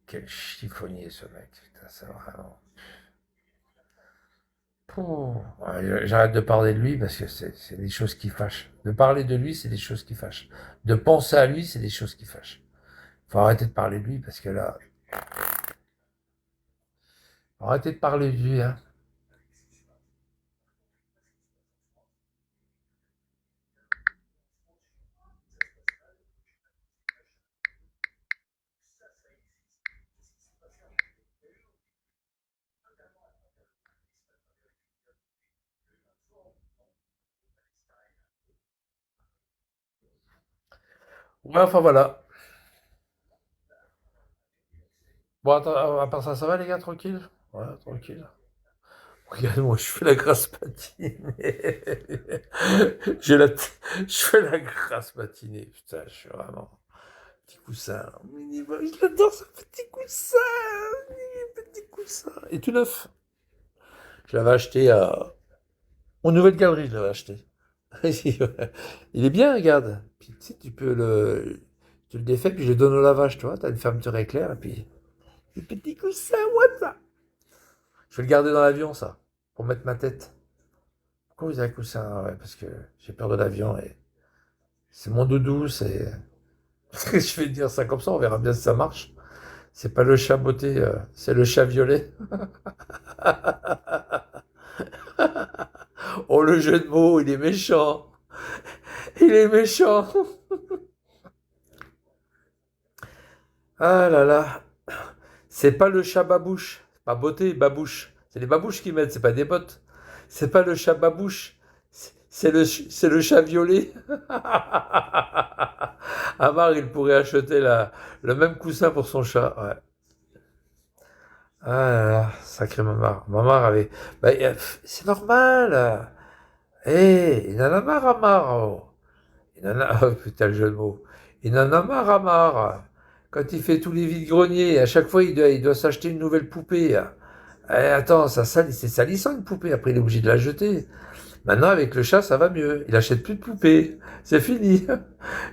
quel chiffonnier, ce mec. Putain, c'est vraiment... Pouh. Ouais, j'arrête de parler de lui parce que c'est des choses qui fâchent. De parler de lui, c'est des choses qui fâchent. De penser à lui, c'est des choses qui fâchent. Faut arrêter de parler de lui parce que là... Faut arrêter de parler de lui, hein. Ouais, enfin voilà. Bon, attends, à part ça, ça va les gars, tranquille? Ouais, tranquille. Regarde, moi, je fais la grasse matinée. J'ai la, t- je fais la grasse matinée. Putain, je suis vraiment petit coussin. Minimum. Je l'adore, ce petit coussin. Petit coussin. Et tout neuf. Je l'avais acheté en nouvelle galerie, je l'avais acheté. Il est bien, regarde. Puis, tu sais, tu le défais, puis je le donne au lavage, tu vois. T'as une fermeture éclair, et puis, le petit coussin, what ça? Je vais le garder dans l'avion, ça, pour mettre ma tête. Pourquoi vous avez un coussin? Ouais, parce que j'ai peur de l'avion et c'est mon doudou, c'est... Je vais dire ça comme ça, on verra bien si ça marche. C'est pas le chat beauté, c'est le chat violet. Oh, le jeu de mots, il est méchant. Il est méchant. Ah là là. C'est pas le chat babouche. Pas beauté, babouche. C'est les babouches qui mettent, c'est pas des bottes. C'est pas le chat babouche. C'est le chat violet. Amar, il pourrait acheter le même coussin pour son chat. Ouais. Ah là là, sacré Mamar. Mamar avait... Bah, c'est normal. Il en a marre, Amar. Oh. Il en a... Oh, putain, le jeu de mots. Il en a marre, Amar. Quand il fait tous les vides-greniers, à chaque fois, il doit s'acheter une nouvelle poupée. Attends, c'est salissant une poupée. Après, il est obligé de la jeter. Maintenant, avec le chat, ça va mieux. Il achète plus de poupées. C'est fini.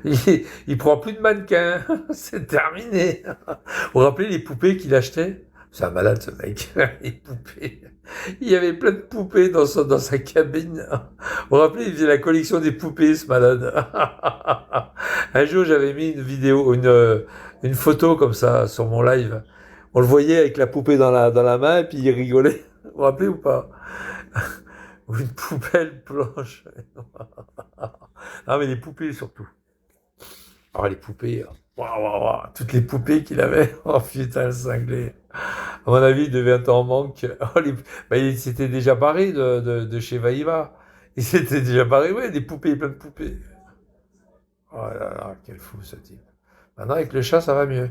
Il prend plus de mannequins. C'est terminé. Vous vous rappelez les poupées qu'il achetait? C'est un malade, ce mec. Les poupées. Il y avait plein de poupées dans sa cabine. Vous vous rappelez, il faisait la collection des poupées, ce malade. Un jour, j'avais mis une vidéo, une photo comme ça sur mon live. On le voyait avec la poupée dans la main, et puis il rigolait. Vous vous rappelez ou pas? Ou une poubelle blanche. Ah, mais les poupées surtout. Oh, les poupées. Waouh, waouh, waouh. Toutes les poupées qu'il avait. Oh putain, le cinglé. À mon avis, il devait être en manque. Oh, bah, il s'était déjà barré de chez Vaïva. Il s'était déjà barré, ouais, des poupées, plein de poupées. Oh là là, quel fou ce type. Maintenant, avec le chat, ça va mieux.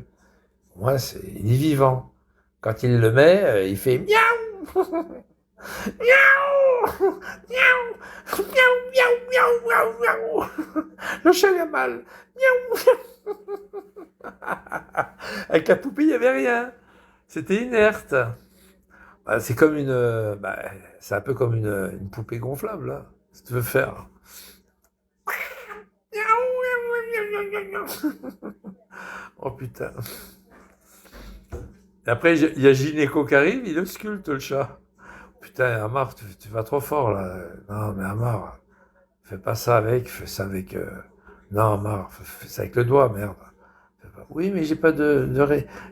Moi, il est vivant. Quand il le met, il fait miaou. Miaou! Miaou! Miaou, miaou, miaou, miaou, miaou. Le chat il a mal. Miaou, miaou. Avec la poupée, il n'y avait rien. C'était inerte. Bah, c'est comme c'est un peu comme une poupée gonflable, là. Si tu veux faire. Oh putain. Et après, il y a Gynéco qui arrive, il ausculte le chat. Putain, Amar, tu vas trop fort, là. Non, mais Amar, fais pas ça avec, fais ça avec... Non, Amar, fais ça avec le doigt, merde. Oui, mais j'ai pas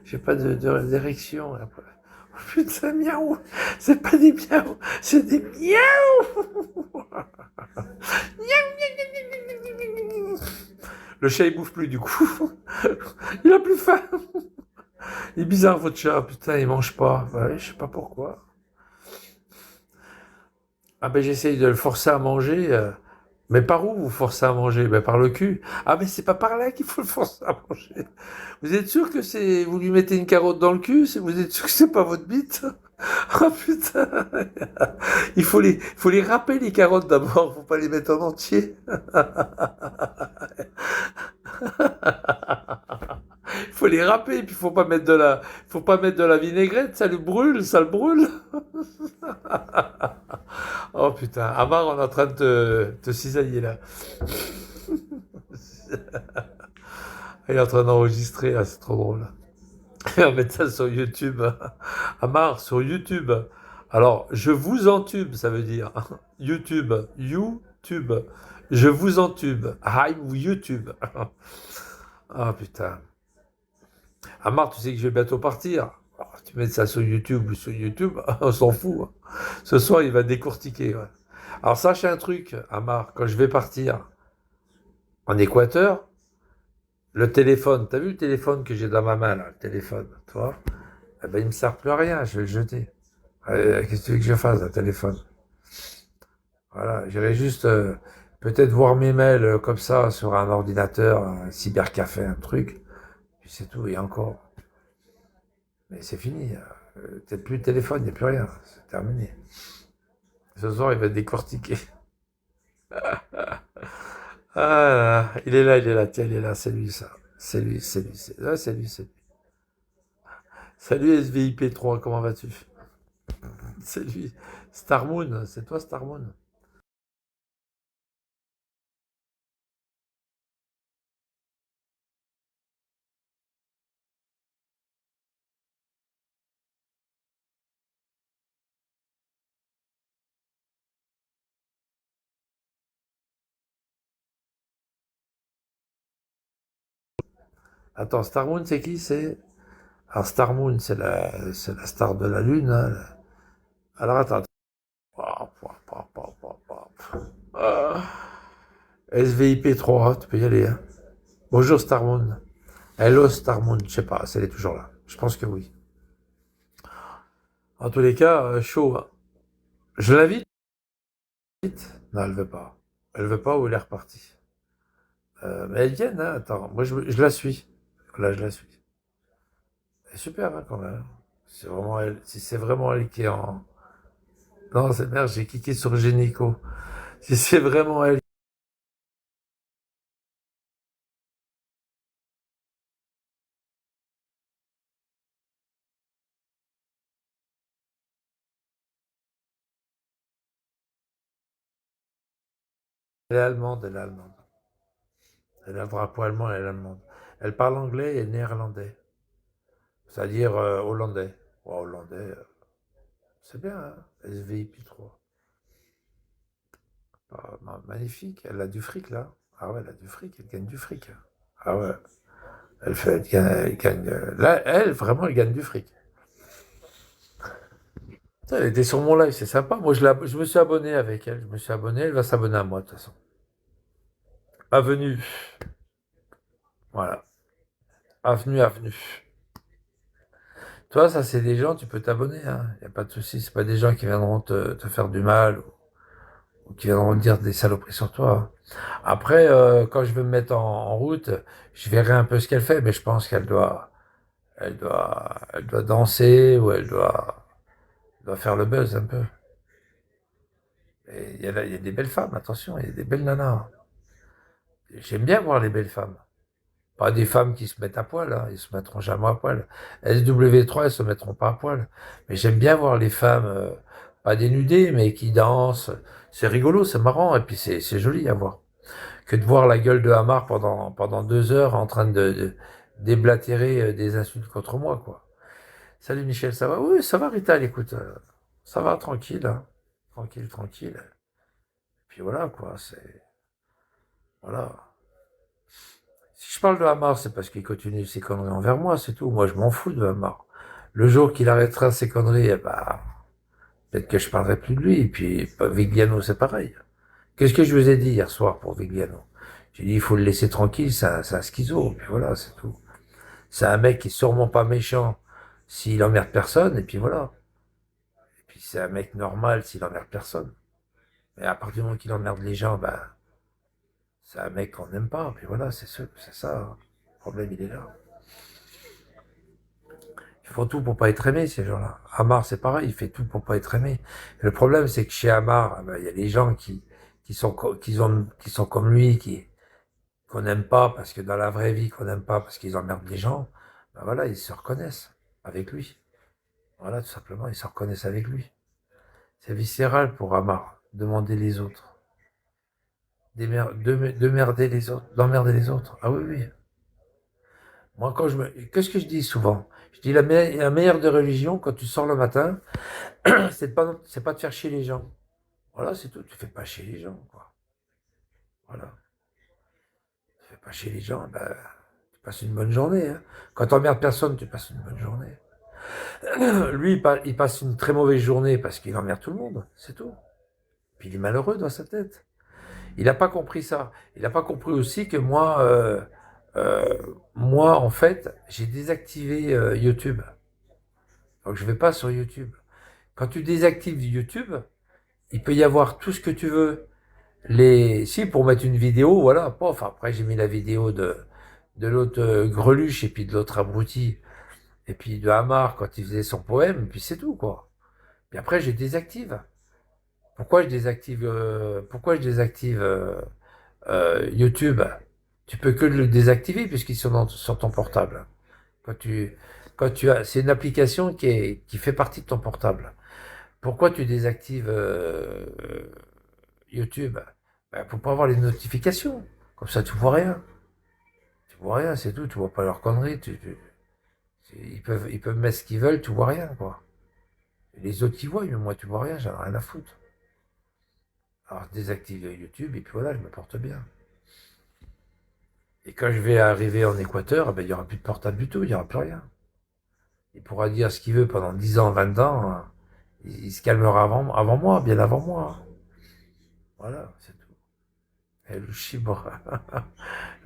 j'ai pas d'érection. Après. Oh, putain, miaou. C'est pas des miaou, c'est des miaou. Le chat, il bouffe plus, du coup. Il a plus faim. Il est bizarre, votre chat. Putain, il mange pas. Ouais, je sais pas pourquoi. Ah ben, j'essaye de le forcer à manger. Mais par où vous forcez à manger? Ben, par le cul. Ah, mais c'est pas par là qu'il faut le forcer à manger. Vous êtes sûr que c'est... Vous lui mettez une carotte dans le cul? Vous êtes sûr que c'est pas votre bite? Ah putain! Il faut les râper, les carottes, d'abord. Faut pas les mettre en entier. Il faut les râper, puis faut pas mettre de la vinaigrette, ça le brûle. Oh putain, Amar, on est en train de te cisailler là. Il est en train d'enregistrer, c'est trop drôle. Il va mettre ça sur YouTube. Amar, sur YouTube. Alors, je vous entube, ça veut dire. YouTube. YouTube. Je vous entube. I'm YouTube. Ah putain. Amar, tu sais que je vais bientôt partir. Alors, tu mets ça sur YouTube ou sur YouTube, on s'en fout. Hein. Ce soir, il va décortiquer. Ouais. Alors, sache un truc, Amar, quand je vais partir en Équateur, le téléphone, t'as vu le téléphone que j'ai dans ma main, là, le téléphone, toi? Eh ben, il me sert plus à rien, je vais le jeter. Qu'est-ce que tu veux que je fasse, un téléphone? Voilà, j'irai juste peut-être voir mes mails comme ça sur un ordinateur, un cybercafé, un truc, puis c'est tout, et encore. Mais c'est fini. Peut-être plus de téléphone, il n'y a plus rien. C'est terminé. Ce soir, il va décortiquer. Ah, il est là, tiens, il est là, c'est lui ça. C'est lui, c'est lui, c'est lui, c'est lui. Salut SVIP3, comment vas-tu? C'est lui. Starmoon, c'est toi Starmoon? Attends, Starmoon, c'est qui? Alors Starmoon, c'est la star de la Lune. Hein. Alors attends. Ah. SVIP3, tu peux y aller. Hein. Bonjour Starmoon. Hello Starmoon, je sais pas, si elle est toujours là. Je pense que oui. En tous les cas, chaud. Hein. Je l'invite? Non, elle veut pas. Elle veut pas ou elle est repartie. Mais elle vient, hein. Attends, moi je la suis. Là, je la suis. Elle est super, hein, quand même. C'est vraiment elle. Si c'est vraiment elle qui est en... Non, c'est merde, j'ai cliqué sur Génico. Si c'est vraiment elle elle est allemande, elle est allemande. Elle a le drapeau allemand, elle est allemande. Elle parle anglais et néerlandais. C'est-à-dire hollandais. Ouais, hollandais, c'est bien, hein. SVIP3. Ah, magnifique, elle a du fric là. Ah ouais, elle a du fric, elle gagne du fric. Ah ouais, là, elle, vraiment, elle gagne du fric. Putain, elle était sur mon live, c'est sympa. Moi, je me suis abonné avec elle. Je me suis abonné, elle va s'abonner à moi de toute façon. Avenue, voilà. Avenue, avenue. Toi, ça, c'est des gens, tu peux t'abonner, hein. Y a pas de souci. C'est pas des gens qui viendront te faire du mal ou qui viendront te dire des saloperies sur toi, hein. Après, quand je vais me mettre en route, je verrai un peu ce qu'elle fait, mais je pense elle doit danser ou doit faire le buzz un peu. Et il y a des belles femmes, attention, il y a des belles nanas. J'aime bien voir les belles femmes. Pas des femmes qui se mettent à poil, hein, ils se mettront jamais à poil. SW3, elles se mettront pas à poil. Mais j'aime bien voir les femmes, pas dénudées, mais qui dansent. C'est rigolo, c'est marrant, et puis c'est joli à voir. Que de voir la gueule de Hamar pendant 2 heures en train de déblatérer des insultes contre moi, quoi. Salut Michel, ça va? Oui, ça va Rital, écoute, ça va, tranquille, hein. Tranquille, tranquille. Puis voilà, quoi, c'est... Voilà. Si je parle de Hamar, c'est parce qu'il continue ses conneries envers moi, c'est tout. Moi, je m'en fous de Hamar. Le jour qu'il arrêtera ses conneries, eh ben, peut-être que je parlerai plus de lui. Et puis, Vigliano, c'est pareil. Qu'est-ce que je vous ai dit hier soir pour Vigliano? J'ai dit, il faut le laisser tranquille, c'est un schizo. Puis voilà, c'est tout. C'est un mec qui est sûrement pas méchant s'il emmerde personne, et puis voilà. Et puis c'est un mec normal s'il emmerde personne. Mais à partir du moment qu'il emmerde les gens, ben, c'est un mec qu'on n'aime pas, puis voilà, c'est ça, hein. Le problème, il est là. Ils font tout pour pas être aimés, ces gens-là. Hamar, c'est pareil, il fait tout pour pas être aimé. Le problème, c'est que chez Hamar, ah ben, il y a des gens qui sont comme lui, qu'on n'aime pas parce que dans la vraie vie, qu'on n'aime pas parce qu'ils emmerdent les gens. Ben voilà, ils se reconnaissent avec lui. Voilà, tout simplement, ils se reconnaissent avec lui. C'est viscéral pour Hamar, demander les autres. D'emmerder les autres, d'emmerder les autres. Ah oui, oui. Moi, qu'est-ce que je dis souvent? Je dis la meilleure des religions, quand tu sors le matin, c'est pas de faire chier les gens. Voilà, c'est tout. Tu fais pas chier les gens, quoi. Voilà. Tu fais pas chier les gens, ben, tu passes une bonne journée, hein. Quand t'emmerdes personne, tu passes une bonne journée. Lui, il passe une très mauvaise journée parce qu'il emmerde tout le monde, c'est tout. Puis il est malheureux dans sa tête. Il n'a pas compris ça. Il n'a pas compris aussi que euh, moi, en fait, j'ai désactivé YouTube. Donc je vais pas sur YouTube. Quand tu désactives YouTube, il peut y avoir tout ce que tu veux. Si, pour mettre une vidéo, voilà, pof, après j'ai mis la vidéo de l'autre greluche et puis de l'autre abruti, et puis de Hamar quand il faisait son poème, et puis c'est tout, quoi. Puis après, je désactive. Pourquoi je désactive YouTube? Tu peux que le désactiver puisqu'ils sont sur ton portable. Quand tu, c'est une application qui fait partie de ton portable. Pourquoi tu désactives YouTube? Ben, pour pas avoir les notifications. Comme ça, tu vois rien. Tu vois rien, c'est tout. Tu vois pas leurs conneries. Ils peuvent mettre ce qu'ils veulent, tu vois rien, quoi. Et les autres qui voient, mais moi, tu vois rien, j'en ai rien à foutre. Alors, je désactive YouTube et puis voilà, je me porte bien. Et quand je vais arriver en Équateur, eh ben, il n'y aura plus de portable du tout, il n'y aura plus rien. Il pourra dire ce qu'il veut pendant 10 ans, 20 ans, hein. Il se calmera avant moi, bien avant moi, hein. Voilà, c'est tout. Et le chibre.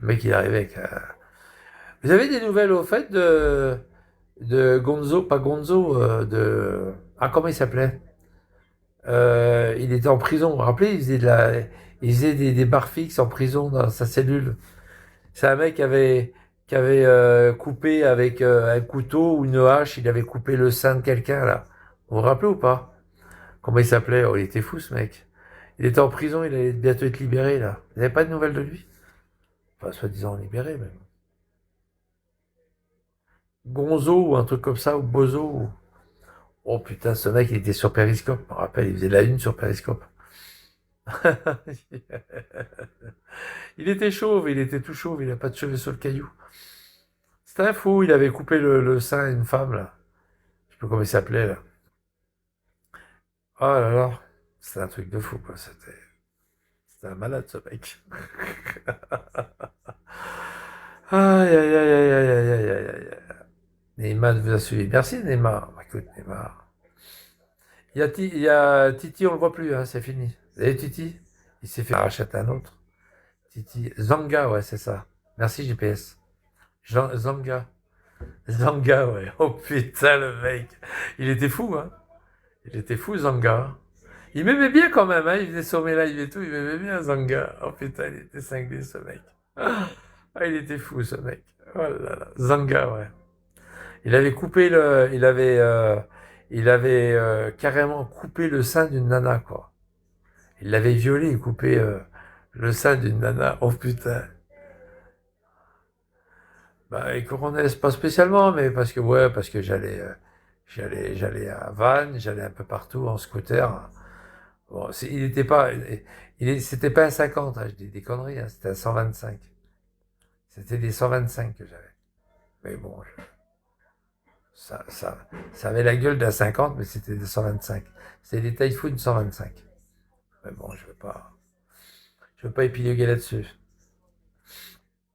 Le mec, il est arrivé avec... Vous avez des nouvelles au fait de Gonzo, pas Gonzo, Ah, comment il s'appelait? Il était en prison, vous vous rappelez, il faisait des barres fixes en prison dans sa cellule. C'est un mec qui avait... qui avait coupé avec un couteau ou une hache, il avait coupé le sein de quelqu'un, là. Vous vous rappelez ou pas? Comment il s'appelait? Oh, il était fou, ce mec. Il était en prison, il allait bientôt être libéré, là. Vous n'avez pas de nouvelles de lui? Enfin, soi-disant libéré, même. Gonzo ou un truc comme ça, ou Bozo. Oh putain, ce mec, il était sur Periscope. Je me rappelle, il faisait la une sur Periscope. Il était chauve, il était tout chauve, il n'a pas de cheveux sur le caillou. C'était un fou, il avait coupé le sein à une femme, là. Je sais pas comment il s'appelait, là. Oh là là, c'était un truc de fou, quoi. C'était un malade, ce mec. Aïe, aïe, aïe, aïe, aïe, aïe, aïe, aïe, aïe. Neymar vous a suivi. Merci, Neymar. Bah, écoute, Neymar. Il y a Titi, on le voit plus, hein, c'est fini. Vous avez Titi? Il s'est fait racheter un autre. Titi. Zanga, ouais, c'est ça. Merci, GPS. Zanga. Zanga, ouais. Oh putain, le mec. Il était fou, hein. Il était fou, Zanga. Il m'aimait bien quand même, hein. Il faisait son live et tout. Il m'aimait bien, Zanga. Oh putain, il était cinglé, ce mec. Ah, il était fou, ce mec. Oh là là. Zanga, ouais. Il avait carrément coupé le sein d'une nana, quoi. Il l'avait violé et coupé le sein d'une nana. Oh putain. Bah, et Coronès, pas spécialement, mais parce que, ouais, parce que j'allais à Vannes, j'allais un peu partout en scooter. Bon, il était pas, c'était pas un 50, hein, je dis des conneries, hein, c'était un 125. C'était des 125 que j'avais. Mais bon, ça, ça, ça avait la gueule d'un 50, mais c'était des 125. C'était des taille foot de 125. Mais bon, je veux pas épiloguer là-dessus.